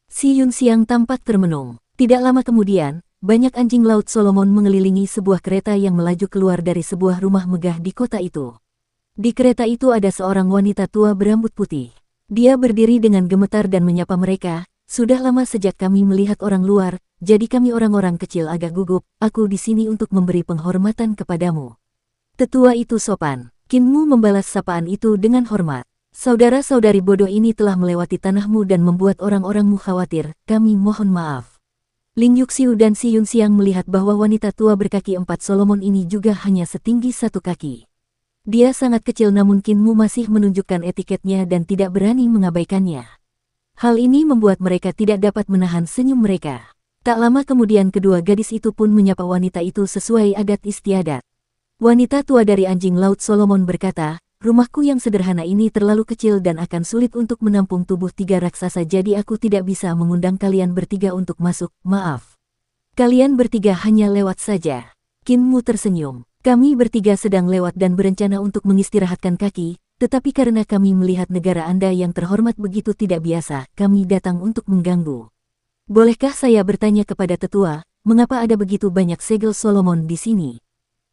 Si Yunxiang tampak termenung. Tidak lama kemudian, banyak anjing laut Solomon mengelilingi sebuah kereta yang melaju keluar dari sebuah rumah megah di kota itu. Di kereta itu ada seorang wanita tua berambut putih. Dia berdiri dengan gemetar dan menyapa mereka, sudah lama sejak kami melihat orang luar, jadi kami orang-orang kecil agak gugup, aku di sini untuk memberi penghormatan kepadamu. Tetua itu sopan. Qin Mu membalas sapaan itu dengan hormat. Saudara-saudari bodoh ini telah melewati tanahmu dan membuat orang-orangmu khawatir, kami mohon maaf. Ling Yuxiu dan Si Yunxiang melihat bahwa wanita tua berkaki 4 Solomon ini juga hanya setinggi 1 kaki. Dia sangat kecil namun Qin Mu masih menunjukkan etiketnya dan tidak berani mengabaikannya. Hal ini membuat mereka tidak dapat menahan senyum mereka. Tak lama kemudian kedua gadis itu pun menyapa wanita itu sesuai adat istiadat. Wanita tua dari anjing laut Solomon berkata, rumahku yang sederhana ini terlalu kecil dan akan sulit untuk menampung tubuh 3 raksasa jadi aku tidak bisa mengundang kalian bertiga untuk masuk, maaf. Kalian bertiga hanya lewat saja. Qin Mu tersenyum. Kami bertiga sedang lewat dan berencana untuk mengistirahatkan kaki, tetapi karena kami melihat negara Anda yang terhormat begitu tidak biasa, kami datang untuk mengganggu. Bolehkah saya bertanya kepada tetua, mengapa ada begitu banyak segel Solomon di sini?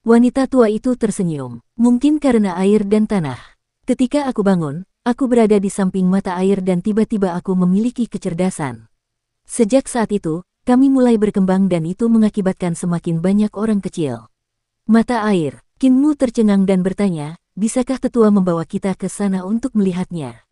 Wanita tua itu tersenyum. Mungkin karena air dan tanah. Ketika aku bangun, aku berada di samping mata air dan tiba-tiba aku memiliki kecerdasan. Sejak saat itu, kami mulai berkembang dan itu mengakibatkan semakin banyak orang kecil. Mata air. Kinmu tercengang dan bertanya, bisakah tetua membawa kita ke sana untuk melihatnya?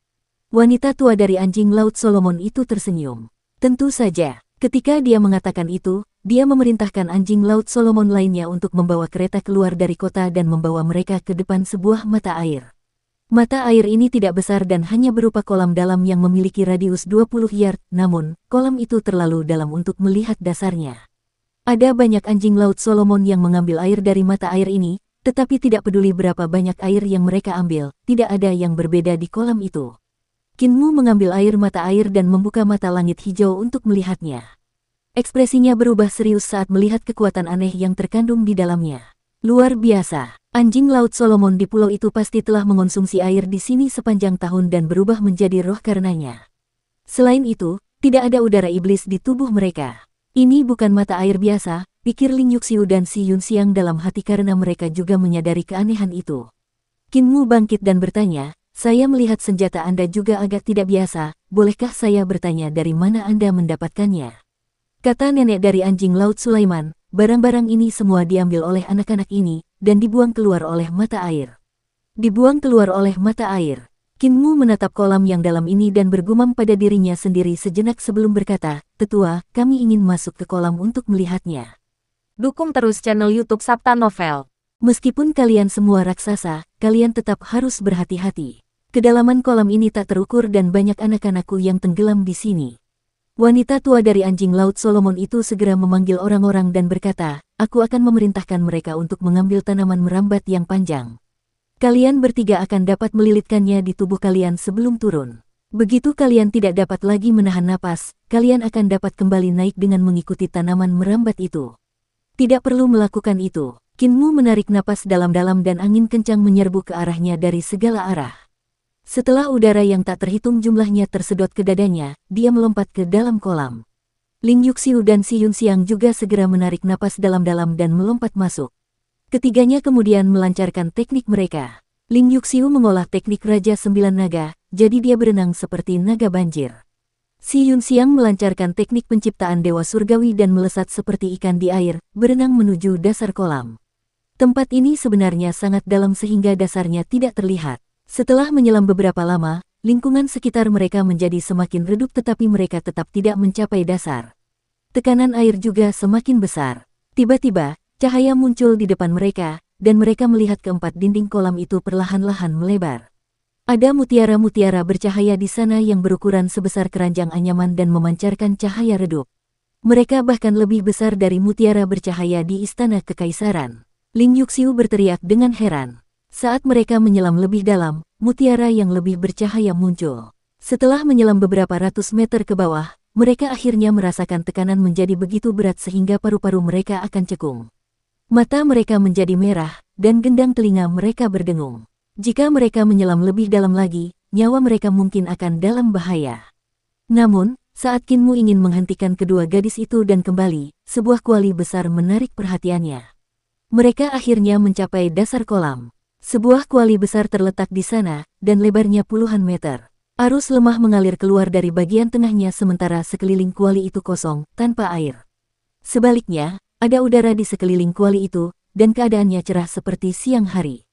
Wanita tua dari anjing laut Solomon itu tersenyum. Tentu saja, ketika dia mengatakan itu, dia memerintahkan anjing laut Solomon lainnya untuk membawa kereta keluar dari kota dan membawa mereka ke depan sebuah mata air. Mata air ini tidak besar dan hanya berupa kolam dalam yang memiliki radius 20 yard, namun, kolam itu terlalu dalam untuk melihat dasarnya. Ada banyak anjing laut Solomon yang mengambil air dari mata air ini, tetapi tidak peduli berapa banyak air yang mereka ambil, tidak ada yang berbeda di kolam itu. Kinmu mengambil air mata air dan membuka mata langit hijau untuk melihatnya. Ekspresinya berubah serius saat melihat kekuatan aneh yang terkandung di dalamnya. Luar biasa. Anjing laut Solomon di pulau itu pasti telah mengonsumsi air di sini sepanjang tahun dan berubah menjadi roh karenanya. Selain itu, tidak ada udara iblis di tubuh mereka. Ini bukan mata air biasa, pikir Ling Yuxiu dan Si Yunxiang dalam hati karena mereka juga menyadari keanehan itu. Kinmu bangkit dan bertanya, saya melihat senjata Anda juga agak tidak biasa, bolehkah saya bertanya dari mana Anda mendapatkannya? Kata nenek dari anjing laut Sulaiman, barang-barang ini semua diambil oleh anak-anak ini, dan dibuang keluar oleh mata air. Dibuang keluar oleh mata air. Kinmu menatap kolam yang dalam ini dan bergumam pada dirinya sendiri sejenak sebelum berkata, Tetua, kami ingin masuk ke kolam untuk melihatnya. Dukung terus channel YouTube Sabta Novel. Meskipun kalian semua raksasa, kalian tetap harus berhati-hati. Kedalaman kolam ini tak terukur dan banyak anak-anakku yang tenggelam di sini. Wanita tua dari anjing laut Solomon itu segera memanggil orang-orang dan berkata, aku akan memerintahkan mereka untuk mengambil tanaman merambat yang panjang. Kalian bertiga akan dapat melilitkannya di tubuh kalian sebelum turun. Begitu kalian tidak dapat lagi menahan napas, kalian akan dapat kembali naik dengan mengikuti tanaman merambat itu. Tidak perlu melakukan itu. Kinmu menarik napas dalam-dalam dan angin kencang menyerbu ke arahnya dari segala arah. Setelah udara yang tak terhitung jumlahnya tersedot ke dadanya, dia melompat ke dalam kolam. Ling Yuxiu dan Si Yunxiang juga segera menarik napas dalam-dalam dan melompat masuk. Ketiganya kemudian melancarkan teknik mereka. Ling Yuxiu mengolah teknik Raja Sembilan Naga, jadi dia berenang seperti naga banjir. Si Yunxiang melancarkan teknik penciptaan Dewa Surgawi dan melesat seperti ikan di air, berenang menuju dasar kolam. Tempat ini sebenarnya sangat dalam sehingga dasarnya tidak terlihat. Setelah menyelam beberapa lama, lingkungan sekitar mereka menjadi semakin redup tetapi mereka tetap tidak mencapai dasar. Tekanan air juga semakin besar. Tiba-tiba, cahaya muncul di depan mereka, dan mereka melihat keempat dinding kolam itu perlahan-lahan melebar. Ada mutiara-mutiara bercahaya di sana yang berukuran sebesar keranjang anyaman dan memancarkan cahaya redup. Mereka bahkan lebih besar dari mutiara bercahaya di istana kekaisaran. Ling Yuxiu berteriak dengan heran. Saat mereka menyelam lebih dalam, mutiara yang lebih bercahaya muncul. Setelah menyelam beberapa ratus meter ke bawah, mereka akhirnya merasakan tekanan menjadi begitu berat sehingga paru-paru mereka akan cekung. Mata mereka menjadi merah, dan gendang telinga mereka berdengung. Jika mereka menyelam lebih dalam lagi, nyawa mereka mungkin akan dalam bahaya. Namun, saat Kinmu ingin menghentikan kedua gadis itu dan kembali, sebuah kuali besar menarik perhatiannya. Mereka akhirnya mencapai dasar kolam. Sebuah kuali besar terletak di sana, dan lebarnya puluhan meter. Arus lemah mengalir keluar dari bagian tengahnya sementara sekeliling kuali itu kosong, tanpa air. Sebaliknya, ada udara di sekeliling kuali itu, dan keadaannya cerah seperti siang hari.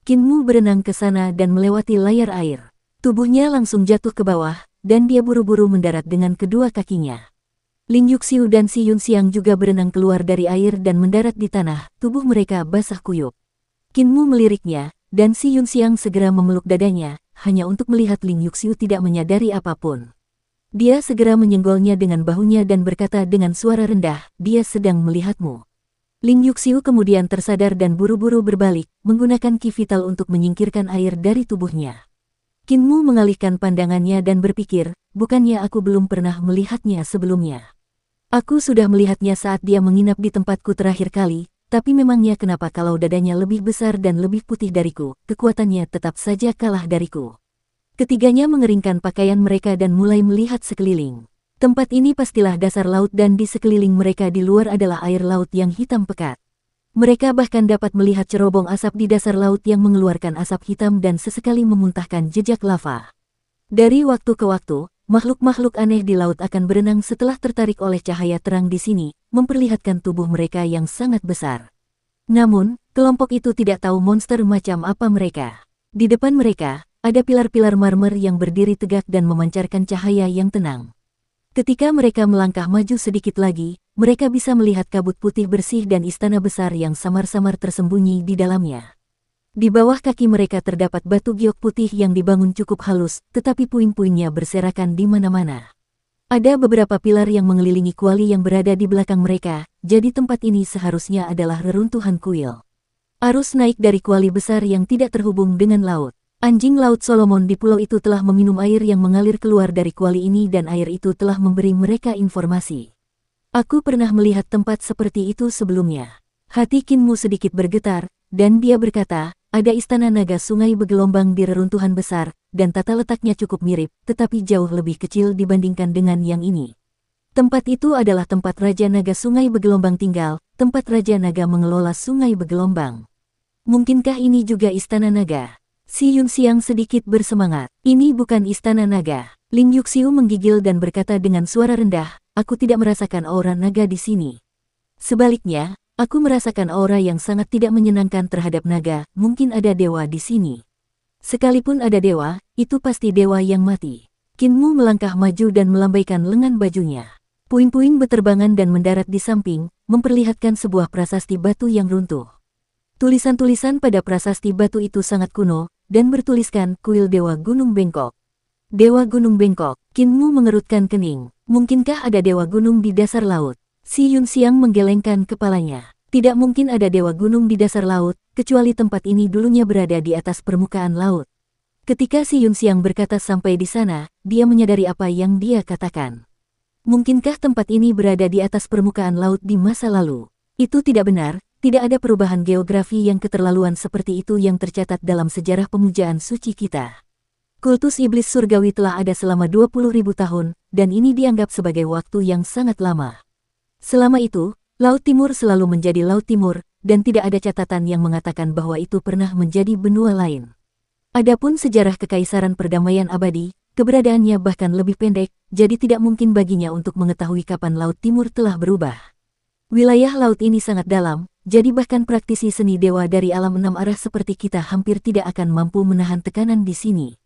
Kinmu berenang ke sana dan melewati layar air. Tubuhnya langsung jatuh ke bawah, dan dia buru-buru mendarat dengan kedua kakinya. Ling Yuxiu dan Si Yunxiang juga berenang keluar dari air dan mendarat di tanah, tubuh mereka basah kuyup. Kinmu meliriknya, dan Si Yunxiang segera memeluk dadanya, hanya untuk melihat Ling Yuxiu tidak menyadari apapun. Dia segera menyenggolnya dengan bahunya dan berkata dengan suara rendah, dia sedang melihatmu. Ling Yuxiu kemudian tersadar dan buru-buru berbalik, menggunakan ki vital untuk menyingkirkan air dari tubuhnya. Kinmu mengalihkan pandangannya dan berpikir, bukannya aku belum pernah melihatnya sebelumnya. Aku sudah melihatnya saat dia menginap di tempatku terakhir kali, tapi memangnya kenapa kalau dadanya lebih besar dan lebih putih dariku, kekuatannya tetap saja kalah dariku. Ketiganya mengeringkan pakaian mereka dan mulai melihat sekeliling. Tempat ini pastilah dasar laut dan di sekeliling mereka di luar adalah air laut yang hitam pekat. Mereka bahkan dapat melihat cerobong asap di dasar laut yang mengeluarkan asap hitam dan sesekali memuntahkan jejak lava. Dari waktu ke waktu, makhluk-makhluk aneh di laut akan berenang setelah tertarik oleh cahaya terang di sini, memperlihatkan tubuh mereka yang sangat besar. Namun, kelompok itu tidak tahu monster macam apa mereka. Di depan mereka, ada pilar-pilar marmer yang berdiri tegak dan memancarkan cahaya yang tenang. Ketika mereka melangkah maju sedikit lagi, mereka bisa melihat kabut putih bersih dan istana besar yang samar-samar tersembunyi di dalamnya. Di bawah kaki mereka terdapat batu giok putih yang dibangun cukup halus, tetapi puing-puingnya berserakan di mana-mana. Ada beberapa pilar yang mengelilingi kuali yang berada di belakang mereka, jadi tempat ini seharusnya adalah reruntuhan kuil. Arus naik dari kuali besar yang tidak terhubung dengan laut. Anjing laut Solomon di pulau itu telah meminum air yang mengalir keluar dari kuali ini dan air itu telah memberi mereka informasi. Aku pernah melihat tempat seperti itu sebelumnya. Hati Kinmu sedikit bergetar, dan dia berkata, ada istana naga sungai bergelombang di reruntuhan besar, dan tata letaknya cukup mirip, tetapi jauh lebih kecil dibandingkan dengan yang ini. Tempat itu adalah tempat Raja Naga Sungai Bergelombang tinggal, tempat Raja Naga mengelola sungai bergelombang. Mungkinkah ini juga istana naga? Si Yunxiang sedikit bersemangat. Ini bukan istana naga. Ling Yuxiu menggigil dan berkata dengan suara rendah, aku tidak merasakan aura naga di sini. Sebaliknya, aku merasakan aura yang sangat tidak menyenangkan terhadap naga, mungkin ada dewa di sini. Sekalipun ada dewa, itu pasti dewa yang mati. Kinmu melangkah maju dan melambaikan lengan bajunya. Puing-puing beterbangan dan mendarat di samping, memperlihatkan sebuah prasasti batu yang runtuh. Tulisan-tulisan pada prasasti batu itu sangat kuno, dan bertuliskan kuil Dewa Gunung Bengkok. Dewa Gunung Bengkok, Kinmu mengerutkan kening. Mungkinkah ada dewa gunung di dasar laut? Si Yunxiang menggelengkan kepalanya. Tidak mungkin ada dewa gunung di dasar laut, kecuali tempat ini dulunya berada di atas permukaan laut. Ketika si Yunxiang berkata sampai di sana, dia menyadari apa yang dia katakan. Mungkinkah tempat ini berada di atas permukaan laut di masa lalu? Itu tidak benar. Tidak ada perubahan geografi yang keterlaluan seperti itu yang tercatat dalam sejarah pemujaan suci kita. Kultus iblis surgawi telah ada selama 20.000 tahun, dan ini dianggap sebagai waktu yang sangat lama. Selama itu, Laut Timur selalu menjadi Laut Timur, dan tidak ada catatan yang mengatakan bahwa itu pernah menjadi benua lain. Adapun sejarah Kekaisaran Perdamaian Abadi, keberadaannya bahkan lebih pendek, jadi tidak mungkin baginya untuk mengetahui kapan Laut Timur telah berubah. Wilayah laut ini sangat dalam, jadi bahkan praktisi seni dewa dari alam 6 arah seperti kita hampir tidak akan mampu menahan tekanan di sini.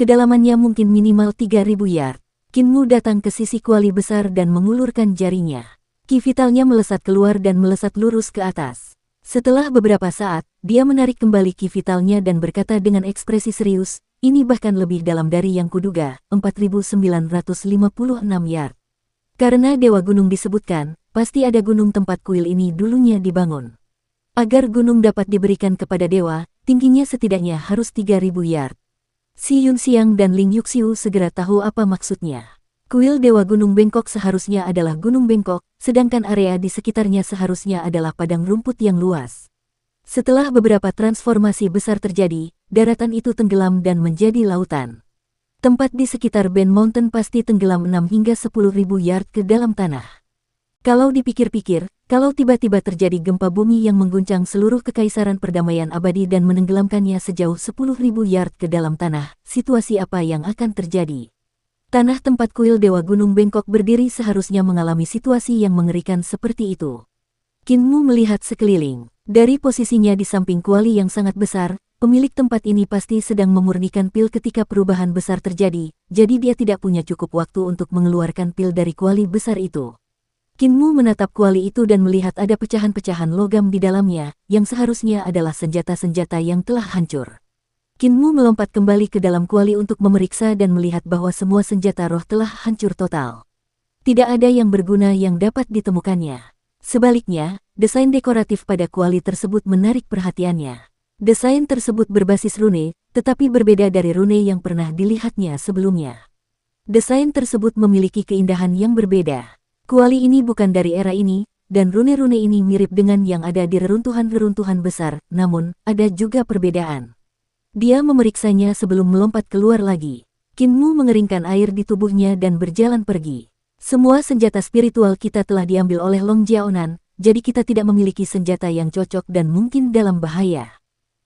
Kedalamannya mungkin minimal 3.000 yard. Kinmu datang ke sisi kuali besar dan mengulurkan jarinya. Ki vitalnya melesat keluar dan melesat lurus ke atas. Setelah beberapa saat, dia menarik kembali ki vitalnya dan berkata dengan ekspresi serius, ini bahkan lebih dalam dari yang kuduga, 4.956 yard. Karena Dewa Gunung disebutkan, pasti ada gunung tempat kuil ini dulunya dibangun. Agar gunung dapat diberikan kepada dewa, tingginya setidaknya harus 3.000 yard. Si Yunxiang dan Ling Yuxiu segera tahu apa maksudnya. Kuil Dewa Gunung Bengkok seharusnya adalah Gunung Bengkok, sedangkan area di sekitarnya seharusnya adalah padang rumput yang luas. Setelah beberapa transformasi besar terjadi, daratan itu tenggelam dan menjadi lautan. Tempat di sekitar Band Mountain pasti tenggelam 6 hingga 10.000 yard ke dalam tanah. Kalau dipikir-pikir, kalau tiba-tiba terjadi gempa bumi yang mengguncang seluruh Kekaisaran Perdamaian Abadi dan menenggelamkannya sejauh 10.000 yard ke dalam tanah, situasi apa yang akan terjadi? Tanah tempat kuil Dewa Gunung Bengkok berdiri seharusnya mengalami situasi yang mengerikan seperti itu. Kinmu melihat sekeliling. Dari posisinya di samping kuali yang sangat besar, pemilik tempat ini pasti sedang memurnikan pil ketika perubahan besar terjadi, jadi dia tidak punya cukup waktu untuk mengeluarkan pil dari kuali besar itu. Kinmu menatap kuali itu dan melihat ada pecahan-pecahan logam di dalamnya, yang seharusnya adalah senjata-senjata yang telah hancur. Kinmu melompat kembali ke dalam kuali untuk memeriksa dan melihat bahwa semua senjata roh telah hancur total. Tidak ada yang berguna yang dapat ditemukannya. Sebaliknya, desain dekoratif pada kuali tersebut menarik perhatiannya. Desain tersebut berbasis rune, tetapi berbeda dari rune yang pernah dilihatnya sebelumnya. Desain tersebut memiliki keindahan yang berbeda. Kuali ini bukan dari era ini, dan rune-rune ini mirip dengan yang ada di reruntuhan-reruntuhan besar, namun, ada juga perbedaan. Dia memeriksanya sebelum melompat keluar lagi. Kinmu mengeringkan air di tubuhnya dan berjalan pergi. Semua senjata spiritual kita telah diambil oleh Long Jiaonan, jadi kita tidak memiliki senjata yang cocok dan mungkin dalam bahaya.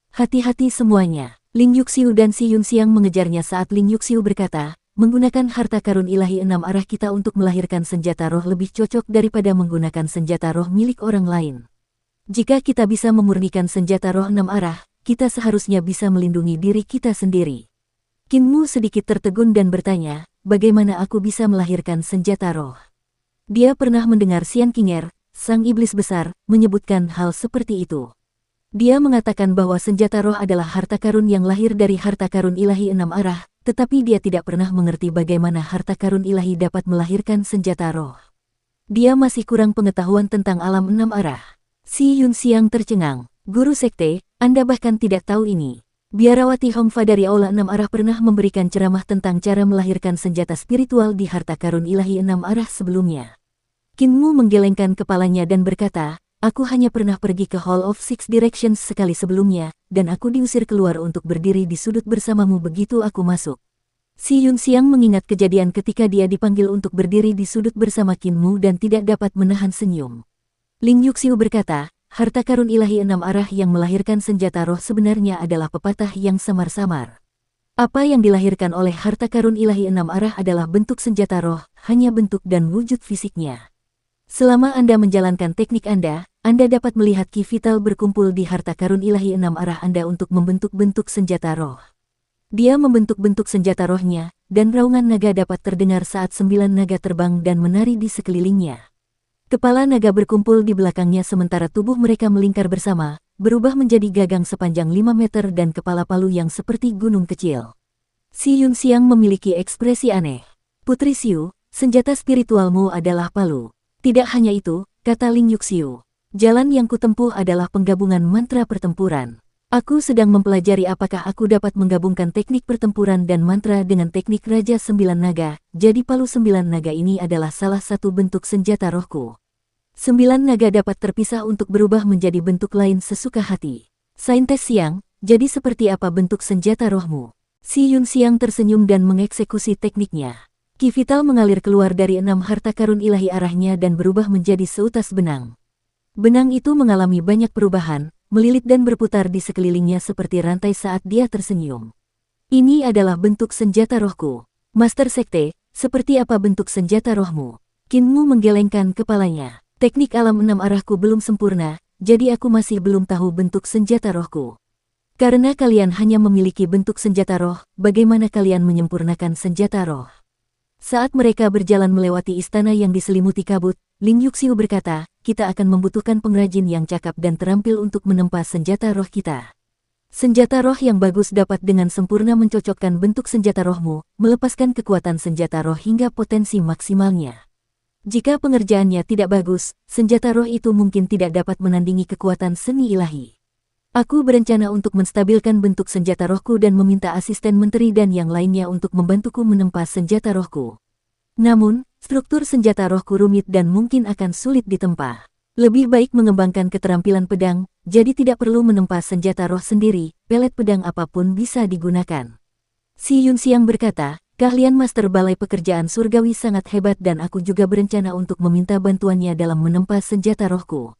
Hati-hati semuanya. Ling Yuxiu dan Si Yunxiang mengejarnya saat Ling Yuxiu berkata, menggunakan harta karun ilahi 6 arah kita untuk melahirkan senjata roh lebih cocok daripada menggunakan senjata roh milik orang lain. Jika kita bisa memurnikan senjata roh 6 arah, kita seharusnya bisa melindungi diri kita sendiri. Qin Mu sedikit tertegun dan bertanya, bagaimana aku bisa melahirkan senjata roh? Dia pernah mendengar Xian Qinger, sang iblis besar, menyebutkan hal seperti itu. Dia mengatakan bahwa senjata roh adalah harta karun yang lahir dari harta karun ilahi 6 arah, tetapi dia tidak pernah mengerti bagaimana harta karun ilahi dapat melahirkan senjata roh. Dia masih kurang pengetahuan tentang alam 6 arah. Si Yunxiang tercengang. Guru sekte, Anda bahkan tidak tahu ini. Biarawati Hongfa dari Aula 6 arah pernah memberikan ceramah tentang cara melahirkan senjata spiritual di harta karun ilahi 6 arah sebelumnya. Qin Mu menggelengkan kepalanya dan berkata, aku hanya pernah pergi ke Hall of Six Directions sekali sebelumnya, dan aku diusir keluar untuk berdiri di sudut bersamamu begitu aku masuk. Si Yunxiang mengingat kejadian ketika dia dipanggil untuk berdiri di sudut bersama Qin Mu dan tidak dapat menahan senyum. Ling Yuxiu berkata, harta karun ilahi 6 arah yang melahirkan senjata roh sebenarnya adalah pepatah yang samar-samar. Apa yang dilahirkan oleh harta karun ilahi 6 arah adalah bentuk senjata roh, hanya bentuk dan wujud fisiknya. Selama Anda menjalankan teknik Anda dapat melihat ki vital berkumpul di harta karun ilahi 6 arah Anda untuk membentuk bentuk senjata roh. Dia membentuk bentuk senjata rohnya, dan raungan naga dapat terdengar saat 9 naga terbang dan menari di sekelilingnya. Kepala naga berkumpul di belakangnya sementara tubuh mereka melingkar bersama, berubah menjadi gagang sepanjang 5 meter dan kepala palu yang seperti gunung kecil. Si Yunxiang memiliki ekspresi aneh. Putri Xiu, senjata spiritualmu adalah palu. Tidak hanya itu, kata Ling Yuxiu. Jalan yang kutempuh adalah penggabungan mantra pertempuran. Aku sedang mempelajari apakah aku dapat menggabungkan teknik pertempuran dan mantra dengan teknik Raja 9 Naga, jadi palu 9 naga ini adalah salah satu bentuk senjata rohku. 9 naga dapat terpisah untuk berubah menjadi bentuk lain sesuka hati. Saintes Siang, jadi seperti apa bentuk senjata rohmu? Si Yunxiang tersenyum dan mengeksekusi tekniknya. Ki vital mengalir keluar dari 6 harta karun ilahi arahnya dan berubah menjadi seutas benang. Benang itu mengalami banyak perubahan, melilit dan berputar di sekelilingnya seperti rantai saat dia tersenyum. Ini adalah bentuk senjata rohku. Master Sekte, seperti apa bentuk senjata rohmu? Qin Mu menggelengkan kepalanya. Teknik alam 6 arahku belum sempurna, jadi aku masih belum tahu bentuk senjata rohku. Karena kalian hanya memiliki bentuk senjata roh, bagaimana kalian menyempurnakan senjata roh? Saat mereka berjalan melewati istana yang diselimuti kabut, Ling Yuxiu berkata, kita akan membutuhkan pengrajin yang cakap dan terampil untuk menempa senjata roh kita. Senjata roh yang bagus dapat dengan sempurna mencocokkan bentuk senjata rohmu, melepaskan kekuatan senjata roh hingga potensi maksimalnya. Jika pengerjaannya tidak bagus, senjata roh itu mungkin tidak dapat menandingi kekuatan seni ilahi. Aku berencana untuk menstabilkan bentuk senjata rohku dan meminta asisten menteri dan yang lainnya untuk membantuku menempa senjata rohku. Namun, struktur senjata rohku rumit dan mungkin akan sulit ditempa. Lebih baik mengembangkan keterampilan pedang, jadi tidak perlu menempa senjata roh sendiri, pelet pedang apapun bisa digunakan. Si Yunxiang berkata, keahlian Master Balai Pekerjaan Surgawi sangat hebat dan aku juga berencana untuk meminta bantuannya dalam menempa senjata rohku.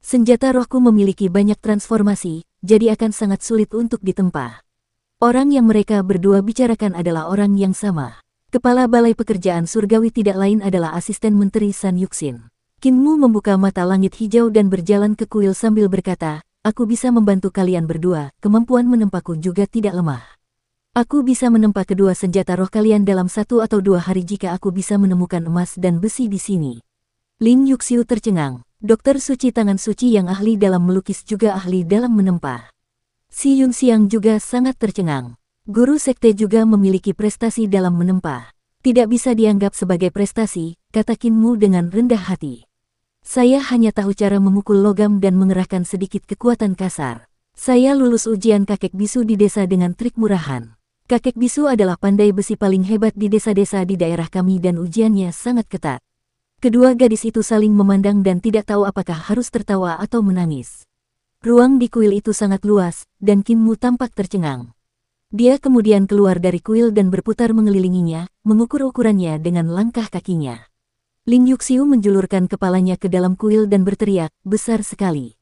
Senjata rohku memiliki banyak transformasi, jadi akan sangat sulit untuk ditempa. Orang yang mereka berdua bicarakan adalah orang yang sama. Kepala Balai Pekerjaan Surgawi tidak lain adalah asisten Menteri San Yuxin. Qin Mu membuka mata langit hijau dan berjalan ke kuil sambil berkata, aku bisa membantu kalian berdua, kemampuan menempaku juga tidak lemah. Aku bisa menempa kedua senjata roh kalian dalam 1 atau 2 hari jika aku bisa menemukan emas dan besi di sini. Ling Yuxiu tercengang. Dokter suci tangan suci yang ahli dalam melukis juga ahli dalam menempa. Si Yunxiang juga sangat tercengang. Guru sekte juga memiliki prestasi dalam menempa. Tidak bisa dianggap sebagai prestasi, kata Qin Mu dengan rendah hati. Saya hanya tahu cara memukul logam dan mengerahkan sedikit kekuatan kasar. Saya lulus ujian kakek bisu di desa dengan trik murahan. Kakek bisu adalah pandai besi paling hebat di desa-desa di daerah kami dan ujiannya sangat ketat. Kedua gadis itu saling memandang dan tidak tahu apakah harus tertawa atau menangis. Ruang di kuil itu sangat luas, dan Qin Mu tampak tercengang. Dia kemudian keluar dari kuil dan berputar mengelilinginya, mengukur ukurannya dengan langkah kakinya. Ling Yuxiu menjulurkan kepalanya ke dalam kuil dan berteriak, besar sekali.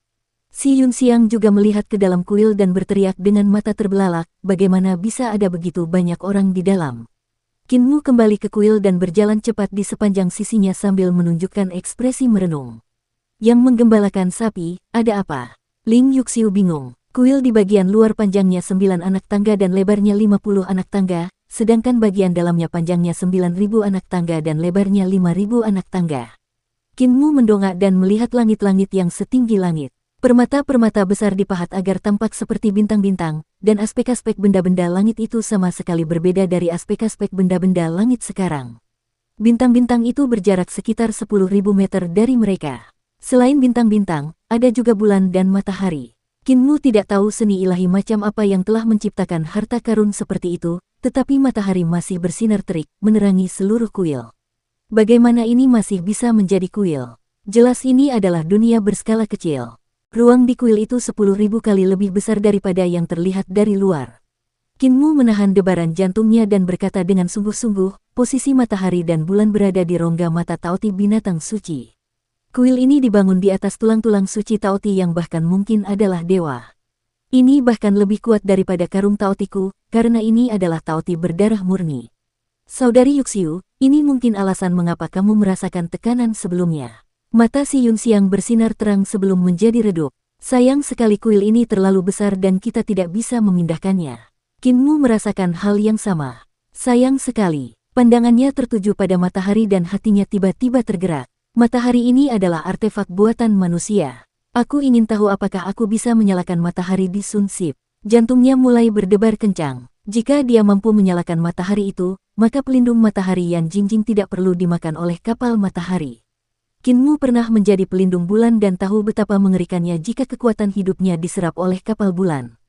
Si Yunxiang juga melihat ke dalam kuil dan berteriak dengan mata terbelalak, bagaimana bisa ada begitu banyak orang di dalam. Qin Mu kembali ke kuil dan berjalan cepat di sepanjang sisinya sambil menunjukkan ekspresi merenung. Yang menggembalakan sapi, ada apa? Ling Yuxiu bingung. Kuil di bagian luar panjangnya 9 anak tangga dan lebarnya 50 anak tangga, sedangkan bagian dalamnya panjangnya 9.000 anak tangga dan lebarnya 5.000 anak tangga. Qin Mu mendongak dan melihat langit-langit yang setinggi langit. Permata-permata besar dipahat agar tampak seperti bintang-bintang, dan aspek-aspek benda-benda langit itu sama sekali berbeda dari aspek-aspek benda-benda langit sekarang. Bintang-bintang itu berjarak sekitar 10.000 meter dari mereka. Selain bintang-bintang, ada juga bulan dan matahari. Qin Mu tidak tahu seni ilahi macam apa yang telah menciptakan harta karun seperti itu, tetapi matahari masih bersinar terik, menerangi seluruh kuil. Bagaimana ini masih bisa menjadi kuil? Jelas ini adalah dunia berskala kecil. Ruang di kuil itu 10.000 kali lebih besar daripada yang terlihat dari luar. Qin Mu menahan debaran jantungnya dan berkata dengan sungguh-sungguh, posisi matahari dan bulan berada di rongga mata Taoti binatang suci. Kuil ini dibangun di atas tulang-tulang suci Taoti yang bahkan mungkin adalah dewa. Ini bahkan lebih kuat daripada karung Taotiku, karena ini adalah Taoti berdarah murni. Saudari Yuxiu, ini mungkin alasan mengapa kamu merasakan tekanan sebelumnya. Mata si Yunxiang bersinar terang sebelum menjadi redup. Sayang sekali kuil ini terlalu besar dan kita tidak bisa memindahkannya. Qin Mu merasakan hal yang sama. Sayang sekali. Pandangannya tertuju pada matahari dan hatinya tiba-tiba tergerak. Matahari ini adalah artefak buatan manusia. Aku ingin tahu apakah aku bisa menyalakan matahari di Sun Sip. Jantungnya mulai berdebar kencang. Jika dia mampu menyalakan matahari itu, maka pelindung matahari Yan Jingjing tidak perlu dimakan oleh kapal matahari. Qin Mu pernah menjadi pelindung bulan dan tahu betapa mengerikannya jika kekuatan hidupnya diserap oleh kapal bulan.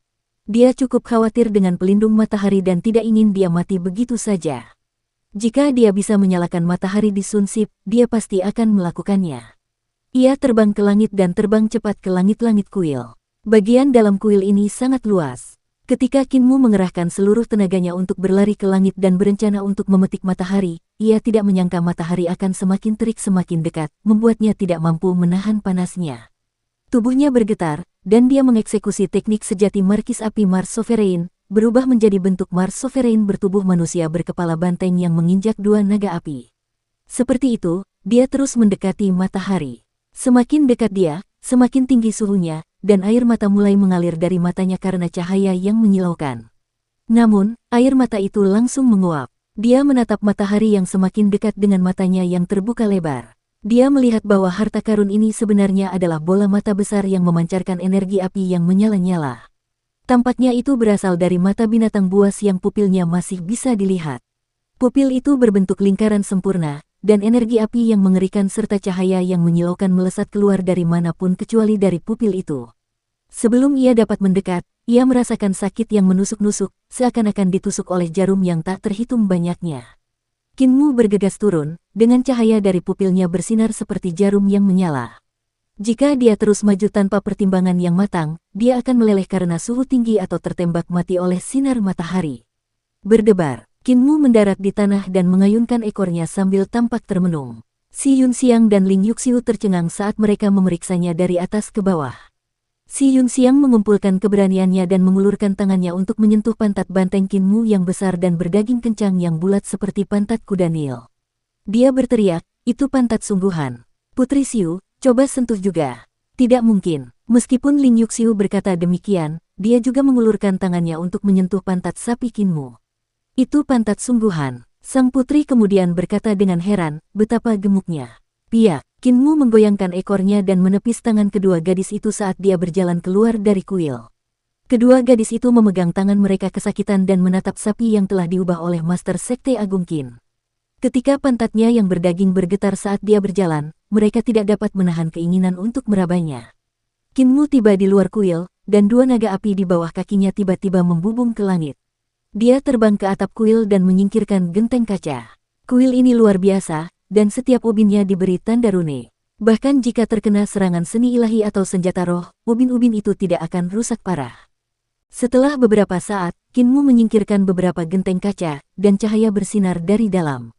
Dia cukup khawatir dengan pelindung matahari dan tidak ingin dia mati begitu saja. Jika dia bisa menyalakan matahari di Sun Sip, dia pasti akan melakukannya. Ia terbang ke langit dan terbang cepat ke langit-langit kuil. Bagian dalam kuil ini sangat luas. Ketika Qin Mu mengerahkan seluruh tenaganya untuk berlari ke langit dan berencana untuk memetik matahari, ia tidak menyangka matahari akan semakin terik semakin dekat, membuatnya tidak mampu menahan panasnya. Tubuhnya bergetar, dan dia mengeksekusi teknik sejati Markis Api Mars Sovereign, berubah menjadi bentuk Mars Sovereign bertubuh manusia berkepala banteng yang menginjak 2 naga api. Seperti itu, dia terus mendekati matahari. Semakin dekat dia, semakin tinggi suhunya, dan air mata mulai mengalir dari matanya karena cahaya yang menyilaukan. Namun, air mata itu langsung menguap. Dia menatap matahari yang semakin dekat dengan matanya yang terbuka lebar. Dia melihat bahwa harta karun ini sebenarnya adalah bola mata besar yang memancarkan energi api yang menyala-nyala. Tampaknya itu berasal dari mata binatang buas yang pupilnya masih bisa dilihat. Pupil itu berbentuk lingkaran sempurna, dan energi api yang mengerikan serta cahaya yang menyilaukan melesat keluar dari manapun kecuali dari pupil itu. Sebelum ia dapat mendekat, ia merasakan sakit yang menusuk-nusuk, seakan-akan ditusuk oleh jarum yang tak terhitung banyaknya. Qin Mu bergegas turun, dengan cahaya dari pupilnya bersinar seperti jarum yang menyala. Jika dia terus maju tanpa pertimbangan yang matang, dia akan meleleh karena suhu tinggi atau tertembak mati oleh sinar matahari. Berdebar, Qin Mu mendarat di tanah dan mengayunkan ekornya sambil tampak termenung. Si Yunxiang dan Ling Yuxiu tercengang saat mereka memeriksanya dari atas ke bawah. Si Yunxiang mengumpulkan keberaniannya dan mengulurkan tangannya untuk menyentuh pantat banteng Qin Mu yang besar dan berdaging kencang yang bulat seperti pantat kuda Nil. Dia berteriak, itu pantat sungguhan. Putri Xiu, coba sentuh juga. Tidak mungkin. Meskipun Ling Yuxiu berkata demikian, dia juga mengulurkan tangannya untuk menyentuh pantat sapi Qin Mu. Itu pantat sungguhan. Sang putri kemudian berkata dengan heran, betapa gemuknya. Piak, Qin Mu menggoyangkan ekornya dan menepis tangan kedua gadis itu saat dia berjalan keluar dari kuil. Kedua gadis itu memegang tangan mereka kesakitan dan menatap sapi yang telah diubah oleh Master Sekte Agung Qin. Ketika pantatnya yang berdaging bergetar saat dia berjalan, mereka tidak dapat menahan keinginan untuk merabanya. Qin Mu tiba di luar kuil, dan 2 naga api di bawah kakinya tiba-tiba membubung ke langit. Dia terbang ke atap kuil dan menyingkirkan genteng kaca. Kuil ini luar biasa, dan setiap ubinnya diberi tanda rune. Bahkan jika terkena serangan seni ilahi atau senjata roh, ubin-ubin itu tidak akan rusak parah. Setelah beberapa saat, Qin Mu menyingkirkan beberapa genteng kaca, dan cahaya bersinar dari dalam.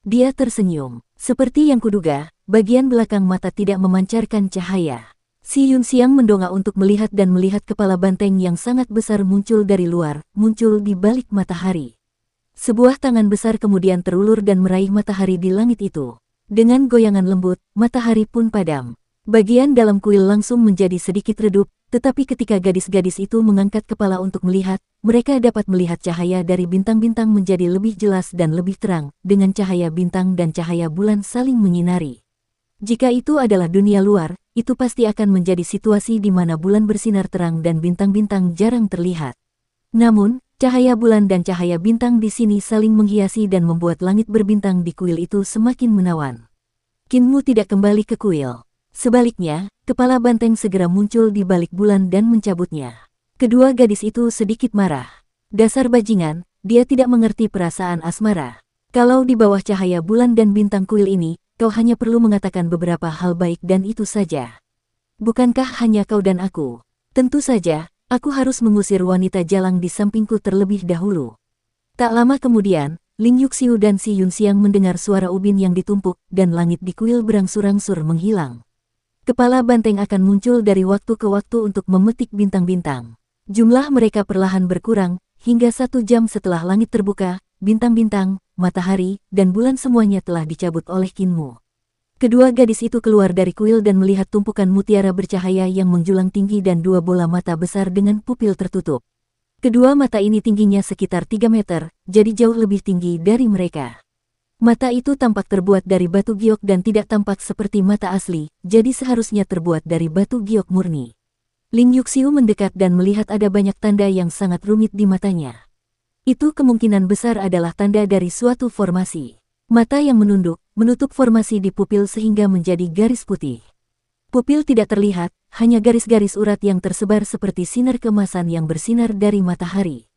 Dia tersenyum. Seperti yang kuduga, bagian belakang mata tidak memancarkan cahaya. Si Yunxiang mendongak untuk melihat dan melihat kepala banteng yang sangat besar muncul dari luar, muncul di balik matahari. Sebuah tangan besar kemudian terulur dan meraih matahari di langit itu. Dengan goyangan lembut, matahari pun padam. Bagian dalam kuil langsung menjadi sedikit redup, tetapi ketika gadis-gadis itu mengangkat kepala untuk melihat, mereka dapat melihat cahaya dari bintang-bintang menjadi lebih jelas dan lebih terang, dengan cahaya bintang dan cahaya bulan saling menyinari. Jika itu adalah dunia luar, itu pasti akan menjadi situasi di mana bulan bersinar terang dan bintang-bintang jarang terlihat. Namun, cahaya bulan dan cahaya bintang di sini saling menghiasi dan membuat langit berbintang di kuil itu semakin menawan. Kinmu tidak kembali ke kuil. Sebaliknya, kepala banteng segera muncul di balik bulan dan mencabutnya. Kedua gadis itu sedikit marah. Dasar bajingan, dia tidak mengerti perasaan asmara. Kalau di bawah cahaya bulan dan bintang kuil ini, kau hanya perlu mengatakan beberapa hal baik dan itu saja. Bukankah hanya kau dan aku? Tentu saja, aku harus mengusir wanita jalang di sampingku terlebih dahulu. Tak lama kemudian, Ling Yuxiu dan Si Yunxiang mendengar suara ubin yang ditumpuk dan langit di kuil berangsur-angsur menghilang. Kepala banteng akan muncul dari waktu ke waktu untuk memetik bintang-bintang. Jumlah mereka perlahan berkurang, hingga 1 jam setelah langit terbuka, bintang-bintang, matahari, dan bulan semuanya telah dicabut oleh Kinmu. Kedua gadis itu keluar dari kuil dan melihat tumpukan mutiara bercahaya yang menjulang tinggi dan 2 bola mata besar dengan pupil tertutup. Kedua mata ini tingginya sekitar 3 meter, jadi jauh lebih tinggi dari mereka. Mata itu tampak terbuat dari batu giok dan tidak tampak seperti mata asli, jadi seharusnya terbuat dari batu giok murni. Ling Yuxiu mendekat dan melihat ada banyak tanda yang sangat rumit di matanya. Itu kemungkinan besar adalah tanda dari suatu formasi. Mata yang menunduk, menutup formasi di pupil sehingga menjadi garis putih. Pupil tidak terlihat, hanya garis-garis urat yang tersebar seperti sinar kemasan yang bersinar dari matahari.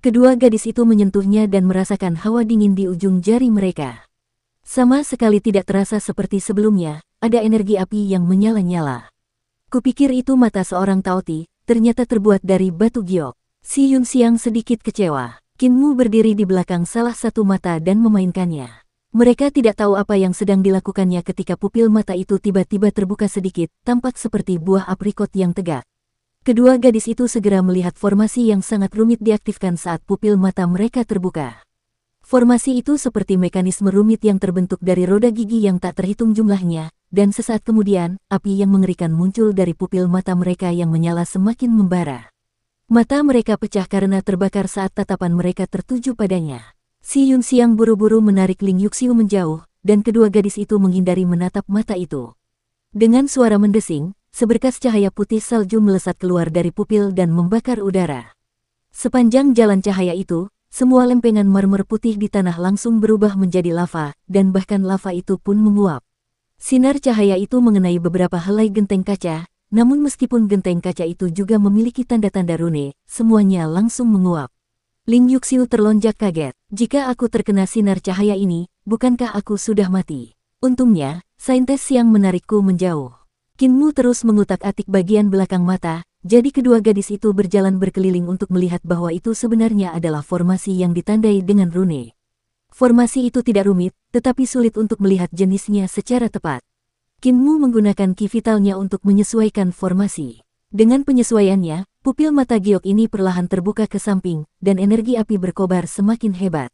Kedua gadis itu menyentuhnya dan merasakan hawa dingin di ujung jari mereka. Sama sekali tidak terasa seperti sebelumnya, ada energi api yang menyala-nyala. Kupikir itu mata seorang Taoti, ternyata terbuat dari batu giok. Si Yunxiang sedikit kecewa. Kinmu berdiri di belakang salah satu mata dan memainkannya. Mereka tidak tahu apa yang sedang dilakukannya ketika pupil mata itu tiba-tiba terbuka sedikit, tampak seperti buah aprikot yang tegak. Kedua gadis itu segera melihat formasi yang sangat rumit diaktifkan saat pupil mata mereka terbuka. Formasi itu seperti mekanisme rumit yang terbentuk dari roda gigi yang tak terhitung jumlahnya, dan sesaat kemudian, api yang mengerikan muncul dari pupil mata mereka yang menyala semakin membara. Mata mereka pecah karena terbakar saat tatapan mereka tertuju padanya. Si Yunxiang buru-buru menarik Ling Yuxiu menjauh, dan kedua gadis itu menghindari menatap mata itu. Dengan suara mendesing, seberkas cahaya putih salju melesat keluar dari pupil dan membakar udara. Sepanjang jalan cahaya itu, semua lempengan marmer putih di tanah langsung berubah menjadi lava, dan bahkan lava itu pun menguap. Sinar cahaya itu mengenai beberapa helai genteng kaca, namun meskipun genteng kaca itu juga memiliki tanda-tanda rune, semuanya langsung menguap. Ling Yuxiu terlonjak kaget. Jika aku terkena sinar cahaya ini, bukankah aku sudah mati? Untungnya, saintes yang menarikku menjauh. Kinmu terus mengutak-atik bagian belakang mata, jadi kedua gadis itu berjalan berkeliling untuk melihat bahwa itu sebenarnya adalah formasi yang ditandai dengan rune. Formasi itu tidak rumit, tetapi sulit untuk melihat jenisnya secara tepat. Kinmu menggunakan ki vitalnya untuk menyesuaikan formasi. Dengan penyesuaiannya, pupil mata giok ini perlahan terbuka ke samping, dan energi api berkobar semakin hebat.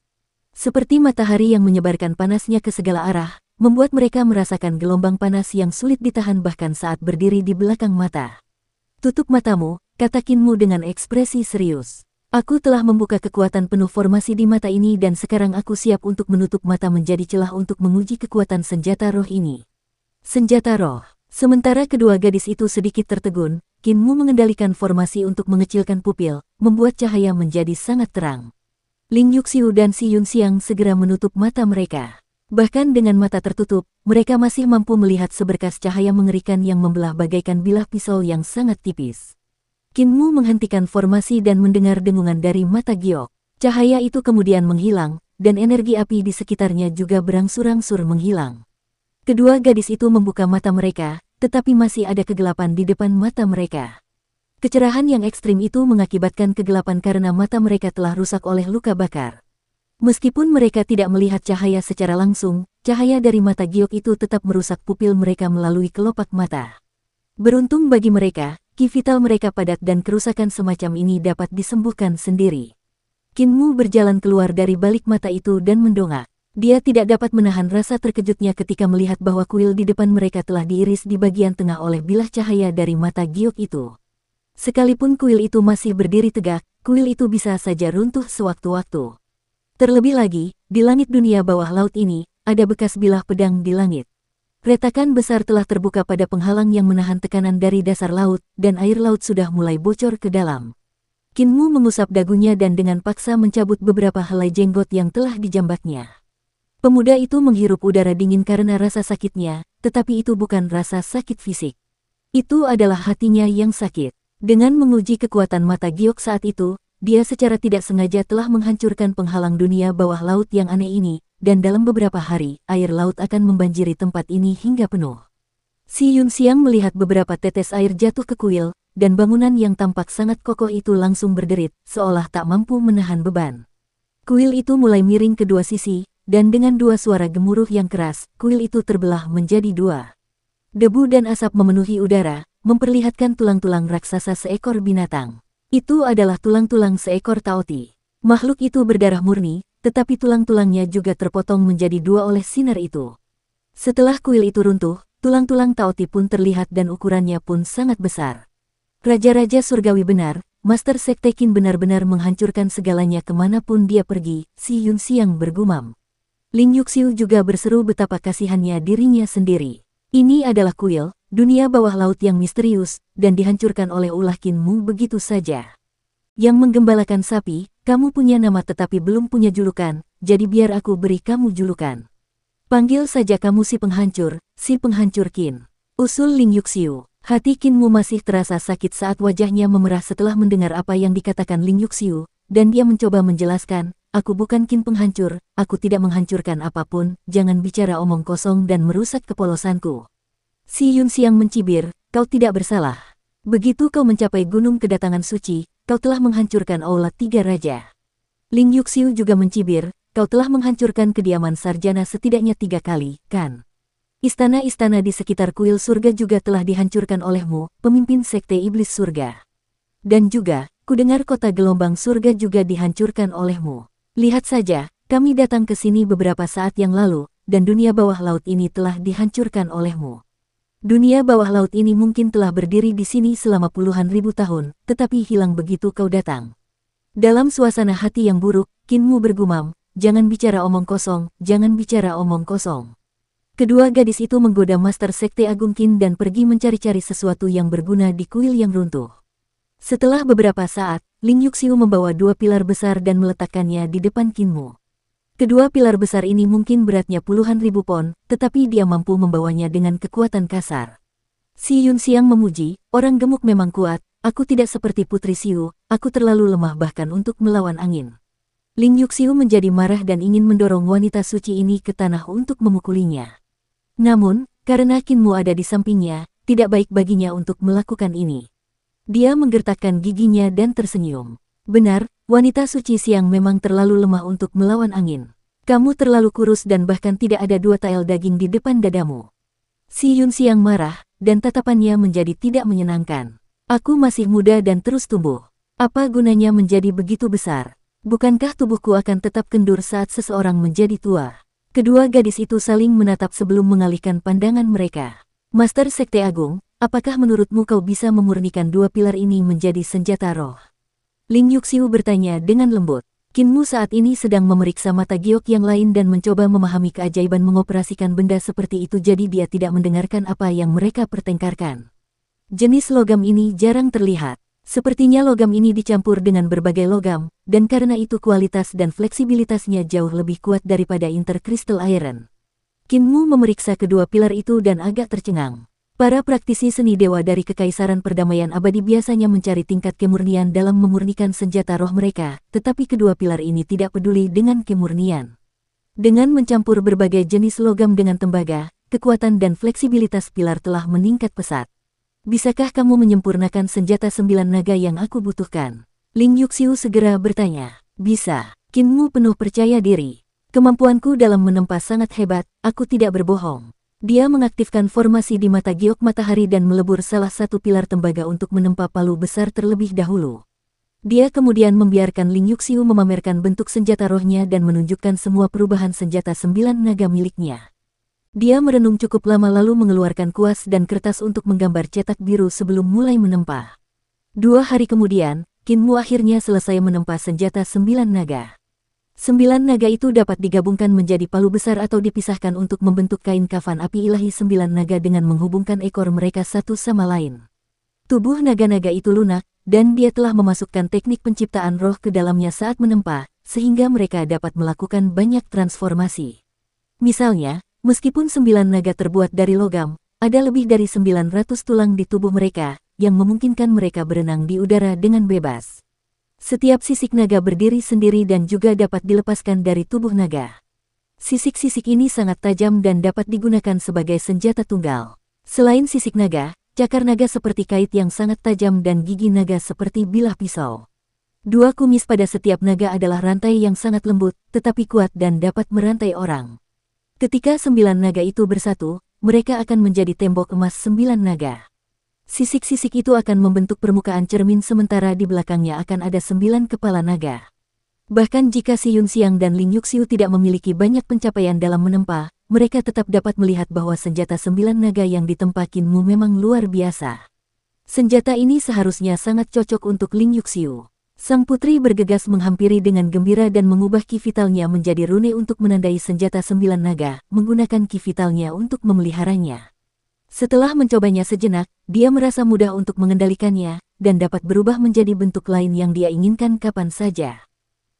Seperti matahari yang menyebarkan panasnya ke segala arah, membuat mereka merasakan gelombang panas yang sulit ditahan bahkan saat berdiri di belakang mata. Tutup matamu, kata Kinmu dengan ekspresi serius. Aku telah membuka kekuatan penuh formasi di mata ini dan sekarang aku siap untuk menutup mata menjadi celah untuk menguji kekuatan senjata roh ini. Senjata roh. Sementara kedua gadis itu sedikit tertegun, Kinmu mengendalikan formasi untuk mengecilkan pupil, membuat cahaya menjadi sangat terang. Ling Yuxiu dan Si Yunxiang segera menutup mata mereka. Bahkan dengan mata tertutup, mereka masih mampu melihat seberkas cahaya mengerikan yang membelah bagaikan bilah pisau yang sangat tipis. Kinmu menghentikan formasi dan mendengar dengungan dari mata giok. Cahaya itu kemudian menghilang, dan energi api di sekitarnya juga berangsur-angsur menghilang. Kedua gadis itu membuka mata mereka, tetapi masih ada kegelapan di depan mata mereka. Kecerahan yang ekstrim itu mengakibatkan kegelapan karena mata mereka telah rusak oleh luka bakar. Meskipun mereka tidak melihat cahaya secara langsung, cahaya dari mata giok itu tetap merusak pupil mereka melalui kelopak mata. Beruntung bagi mereka, ki vital mereka padat dan kerusakan semacam ini dapat disembuhkan sendiri. Qin Mu berjalan keluar dari balik mata itu dan mendongak. Dia tidak dapat menahan rasa terkejutnya ketika melihat bahwa kuil di depan mereka telah diiris di bagian tengah oleh bilah cahaya dari mata giok itu. Sekalipun kuil itu masih berdiri tegak, kuil itu bisa saja runtuh sewaktu-waktu. Terlebih lagi, di langit dunia bawah laut ini, ada bekas bilah pedang di langit. Retakan besar telah terbuka pada penghalang yang menahan tekanan dari dasar laut, dan air laut sudah mulai bocor ke dalam. Qin Mu mengusap dagunya dan dengan paksa mencabut beberapa helai jenggot yang telah dijambatnya. Pemuda itu menghirup udara dingin karena rasa sakitnya, tetapi itu bukan rasa sakit fisik. Itu adalah hatinya yang sakit. Dengan menguji kekuatan mata giok saat itu, dia secara tidak sengaja telah menghancurkan penghalang dunia bawah laut yang aneh ini, dan dalam beberapa hari, air laut akan membanjiri tempat ini hingga penuh. Si Yun Xiang melihat beberapa tetes air jatuh ke kuil, dan bangunan yang tampak sangat kokoh itu langsung berderit, seolah tak mampu menahan beban. Kuil itu mulai miring ke dua sisi, dan dengan dua suara gemuruh yang keras, kuil itu terbelah menjadi dua. Debu dan asap memenuhi udara, memperlihatkan tulang-tulang raksasa seekor binatang. Itu adalah tulang-tulang seekor Taoti. Makhluk itu berdarah murni, tetapi tulang-tulangnya juga terpotong menjadi dua oleh sinar itu. Setelah kuil itu runtuh, tulang-tulang Taoti pun terlihat dan ukurannya pun sangat besar. Raja-raja surgawi benar, Master Sekte Qin benar-benar menghancurkan segalanya kemanapun dia pergi, si Yun Xiang bergumam. Ling Yuxiu juga berseru betapa kasihannya dirinya sendiri. Ini adalah kuil, dunia bawah laut yang misterius, dan dihancurkan oleh ulah Qin Mu begitu saja. Yang menggembalakan sapi, kamu punya nama tetapi belum punya julukan, jadi biar aku beri kamu julukan. Panggil saja kamu si penghancur Qin. Usul Ling Yuxiu. Hati Qin Mu masih terasa sakit saat wajahnya memerah setelah mendengar apa yang dikatakan Ling Yuxiu, dan dia mencoba menjelaskan, aku bukan Qin penghancur, aku tidak menghancurkan apapun, jangan bicara omong kosong dan merusak kepolosanku. Si Yun Xiang mencibir, kau tidak bersalah. Begitu kau mencapai gunung kedatangan suci, kau telah menghancurkan aula tiga raja. Ling Yuxiu juga mencibir, kau telah menghancurkan kediaman sarjana setidaknya 3 kali, kan? Istana-istana di sekitar kuil surga juga telah dihancurkan olehmu, pemimpin sekte iblis surga. Dan juga, kudengar kota gelombang surga juga dihancurkan olehmu. Lihat saja, kami datang ke sini beberapa saat yang lalu, dan dunia bawah laut ini telah dihancurkan olehmu. Dunia bawah laut ini mungkin telah berdiri di sini selama puluhan ribu tahun, tetapi hilang begitu kau datang. Dalam suasana hati yang buruk, Qin Mu bergumam, jangan bicara omong kosong, jangan bicara omong kosong. Kedua gadis itu menggoda Master Sekte Agung Qin dan pergi mencari-cari sesuatu yang berguna di kuil yang runtuh. Setelah beberapa saat, Ling Yuxiu membawa 2 pilar besar dan meletakkannya di depan Qin Mu. Kedua pilar besar ini mungkin beratnya puluhan ribu pon, tetapi dia mampu membawanya dengan kekuatan kasar. Si Yun Xiang memuji, orang gemuk memang kuat, aku tidak seperti Putri Xiu, aku terlalu lemah bahkan untuk melawan angin. Ling Yuxiu menjadi marah dan ingin mendorong wanita suci ini ke tanah untuk memukulinya. Namun, karena Qin Mu ada di sampingnya, tidak baik baginya untuk melakukan ini. Dia menggertakkan giginya dan tersenyum. Benar, wanita suci siang memang terlalu lemah untuk melawan angin. Kamu terlalu kurus dan bahkan tidak ada 2 tael daging di depan dadamu. Si Yun Xiang marah, dan tatapannya menjadi tidak menyenangkan. Aku masih muda dan terus tumbuh. Apa gunanya menjadi begitu besar? Bukankah tubuhku akan tetap kendur saat seseorang menjadi tua? Kedua gadis itu saling menatap sebelum mengalihkan pandangan mereka. Master Sekte Agung, apakah menurutmu kau bisa memurnikan 2 pilar ini menjadi senjata roh? Ling Yuxiu bertanya dengan lembut. Qin Mu saat ini sedang memeriksa mata giok yang lain dan mencoba memahami keajaiban mengoperasikan benda seperti itu, jadi dia tidak mendengarkan apa yang mereka pertengkarkan. Jenis logam ini jarang terlihat. Sepertinya logam ini dicampur dengan berbagai logam, dan karena itu kualitas dan fleksibilitasnya jauh lebih kuat daripada intercrystal iron. Qin Mu memeriksa kedua pilar itu dan agak tercengang. Para praktisi seni dewa dari Kekaisaran Perdamaian Abadi biasanya mencari tingkat kemurnian dalam memurnikan senjata roh mereka, tetapi kedua pilar ini tidak peduli dengan kemurnian. Dengan mencampur berbagai jenis logam dengan tembaga, kekuatan dan fleksibilitas pilar telah meningkat pesat. Bisakah kamu menyempurnakan senjata 9 naga yang aku butuhkan? Ling Yuxiu segera bertanya. Bisa. Qin Mu penuh percaya diri. Kemampuanku dalam menempa sangat hebat, aku tidak berbohong. Dia mengaktifkan formasi di mata giok matahari dan melebur salah satu pilar tembaga untuk menempa palu besar terlebih dahulu. Dia kemudian membiarkan Ling Yuxiu memamerkan bentuk senjata rohnya dan menunjukkan semua perubahan senjata 9 naga miliknya. Dia merenung cukup lama lalu mengeluarkan kuas dan kertas untuk menggambar cetak biru sebelum mulai menempa. 2 hari kemudian, Qin Mu akhirnya selesai menempa senjata 9 naga. 9 naga itu dapat digabungkan menjadi palu besar atau dipisahkan untuk membentuk kain kafan api ilahi 9 naga dengan menghubungkan ekor mereka satu sama lain. Tubuh naga-naga itu lunak, dan dia telah memasukkan teknik penciptaan roh ke dalamnya saat menempa, sehingga mereka dapat melakukan banyak transformasi. Misalnya, meskipun 9 naga terbuat dari logam, ada lebih dari 900 tulang di tubuh mereka, yang memungkinkan mereka berenang di udara dengan bebas. Setiap sisik naga berdiri sendiri dan juga dapat dilepaskan dari tubuh naga. Sisik-sisik ini sangat tajam dan dapat digunakan sebagai senjata tunggal. Selain sisik naga, cakar naga seperti kait yang sangat tajam dan gigi naga seperti bilah pisau. 2 kumis pada setiap naga adalah rantai yang sangat lembut, tetapi kuat dan dapat merantai orang. Ketika 9 naga itu bersatu, mereka akan menjadi tembok emas 9 naga. Sisik-sisik itu akan membentuk permukaan cermin sementara di belakangnya akan ada 9 kepala naga. Bahkan jika Si Yunxiang dan Ling Yuxiu tidak memiliki banyak pencapaian dalam menempa, mereka tetap dapat melihat bahwa senjata 9 naga yang ditempa Qin Mu memang luar biasa. Senjata ini seharusnya sangat cocok untuk Ling Yuxiu. Sang putri bergegas menghampiri dengan gembira dan mengubah ki vitalnya menjadi rune untuk menandai senjata 9 naga, menggunakan ki vitalnya untuk memeliharanya. Setelah mencobanya sejenak, dia merasa mudah untuk mengendalikannya, dan dapat berubah menjadi bentuk lain yang dia inginkan kapan saja.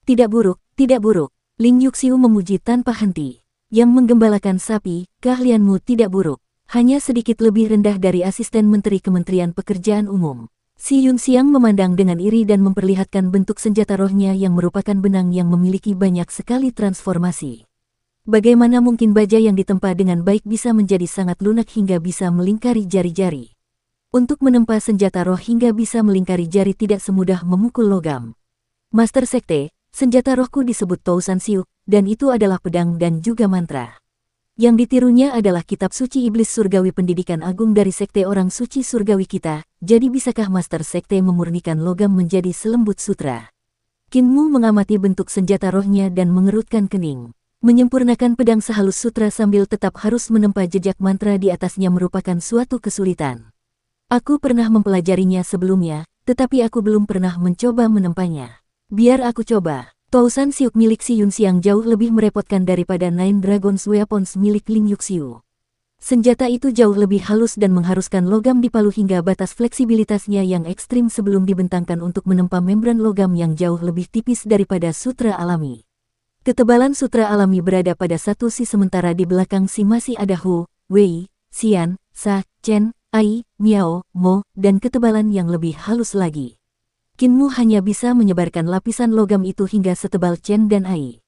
Tidak buruk, tidak buruk. Ling Yuxiu memuji tanpa henti. Yang menggembalakan sapi, keahlianmu tidak buruk. Hanya sedikit lebih rendah dari asisten menteri Kementerian Pekerjaan Umum. Si Yunxiang memandang dengan iri dan memperlihatkan bentuk senjata rohnya yang merupakan benang yang memiliki banyak sekali transformasi. Bagaimana mungkin baja yang ditempa dengan baik bisa menjadi sangat lunak hingga bisa melingkari jari-jari? Untuk menempa senjata roh hingga bisa melingkari jari tidak semudah memukul logam. Master Sekte, senjata rohku disebut Tousan Siuk, dan itu adalah pedang dan juga mantra. Yang ditirunya adalah kitab suci iblis surgawi pendidikan agung dari Sekte orang suci surgawi kita, jadi bisakah Master Sekte memurnikan logam menjadi selembut sutra? Qin Mu mengamati bentuk senjata rohnya dan mengerutkan kening. Menyempurnakan pedang sehalus sutra sambil tetap harus menempa jejak mantra di atasnya merupakan suatu kesulitan. Aku pernah mempelajarinya sebelumnya, tetapi aku belum pernah mencoba menempanya. Biar aku coba. Tousan Siuk milik Si Yunxiang jauh lebih merepotkan daripada Nine Dragon's Weapons milik Ling Yuxiu. Senjata itu jauh lebih halus dan mengharuskan logam dipalu hingga batas fleksibilitasnya yang ekstrim sebelum dibentangkan untuk menempa membran logam yang jauh lebih tipis daripada sutra alami. Ketebalan sutra alami berada pada satu si sementara di belakang si masih ada Hu, Wei, Xian, Sa, Chen, Ai, Miao, Mo, dan ketebalan yang lebih halus lagi. Qin Mu hanya bisa menyebarkan lapisan logam itu hingga setebal Chen dan Ai.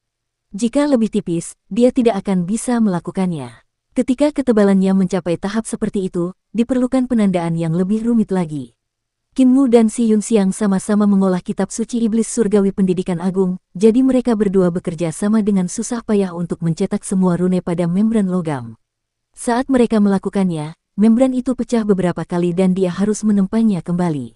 Jika lebih tipis, dia tidak akan bisa melakukannya. Ketika ketebalannya mencapai tahap seperti itu, diperlukan penandaan yang lebih rumit lagi. Qin Mu dan Si Yunxiang sama-sama mengolah kitab suci iblis surgawi pendidikan agung, jadi mereka berdua bekerja sama dengan susah payah untuk mencetak semua rune pada membran logam. Saat mereka melakukannya, membran itu pecah beberapa kali dan dia harus menempanya kembali.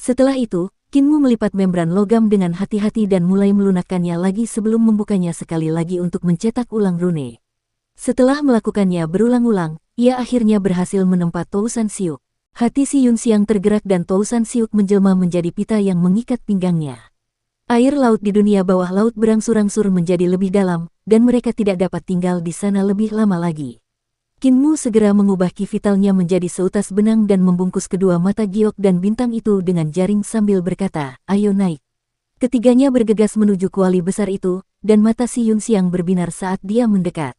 Setelah itu, Qin Mu melipat membran logam dengan hati-hati dan mulai melunakkannya lagi sebelum membukanya sekali lagi untuk mencetak ulang rune. Setelah melakukannya berulang-ulang, ia akhirnya berhasil menempa Tousan Siuk. Hati Si Yunxiang tergerak dan Tousan Siuk menjelma menjadi pita yang mengikat pinggangnya. Air laut di dunia bawah laut berangsur-angsur menjadi lebih dalam, dan mereka tidak dapat tinggal di sana lebih lama lagi. Qin Mu segera mengubah ki vitalnya menjadi seutas benang dan membungkus kedua mata giok dan bintang itu dengan jaring sambil berkata, "Ayo naik." Ketiganya bergegas menuju kuali besar itu, dan mata Si Yunxiang berbinar saat dia mendekat.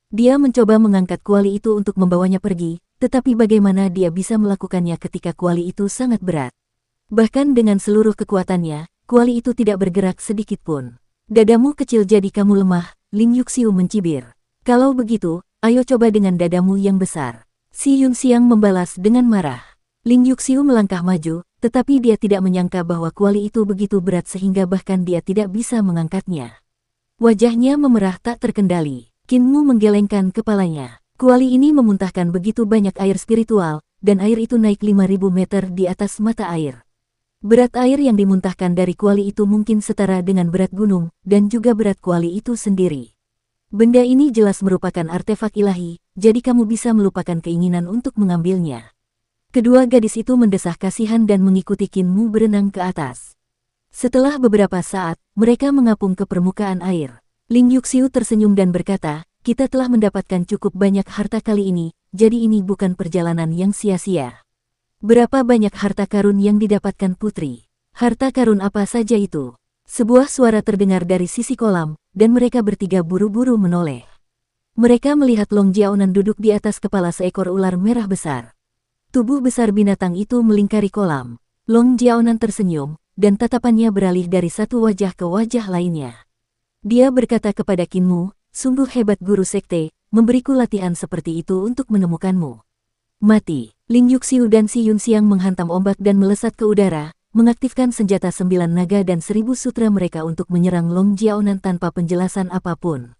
Dia mencoba mengangkat kuali itu untuk membawanya pergi, tetapi bagaimana dia bisa melakukannya ketika kuali itu sangat berat? Bahkan dengan seluruh kekuatannya, kuali itu tidak bergerak sedikit pun. Dadamu kecil jadi kamu lemah, Ling Yuxiu mencibir. Kalau begitu, ayo coba dengan dadamu yang besar. Si Yunxiang membalas dengan marah. Ling Yuxiu melangkah maju, tetapi dia tidak menyangka bahwa kuali itu begitu berat sehingga bahkan dia tidak bisa mengangkatnya. Wajahnya memerah tak terkendali. Qin Mu menggelengkan kepalanya. Kuali ini memuntahkan begitu banyak air spiritual, dan air itu naik 5.000 meter di atas mata air. Berat air yang dimuntahkan dari kuali itu mungkin setara dengan berat gunung, dan juga berat kuali itu sendiri. Benda ini jelas merupakan artefak ilahi, jadi kamu bisa melupakan keinginan untuk mengambilnya. Kedua gadis itu mendesah kasihan dan mengikuti Qin Mu berenang ke atas. Setelah beberapa saat, mereka mengapung ke permukaan air. Ling Yuxiu tersenyum dan berkata, kita telah mendapatkan cukup banyak harta kali ini, jadi ini bukan perjalanan yang sia-sia. Berapa banyak harta karun yang didapatkan putri? Harta karun apa saja itu? Sebuah suara terdengar dari sisi kolam, dan mereka bertiga buru-buru menoleh. Mereka melihat Long Jiaonan duduk di atas kepala seekor ular merah besar. Tubuh besar binatang itu melingkari kolam. Long Jiaonan tersenyum, dan tatapannya beralih dari satu wajah ke wajah lainnya. Dia berkata kepada Qin Mu, sungguh hebat guru sekte, memberiku latihan seperti itu untuk menemukanmu. Mati. Ling Yuxiu dan Si Yunxiang menghantam ombak dan melesat ke udara, mengaktifkan senjata 9 naga dan 1000 sutra mereka untuk menyerang Long Jiaonan tanpa penjelasan apapun.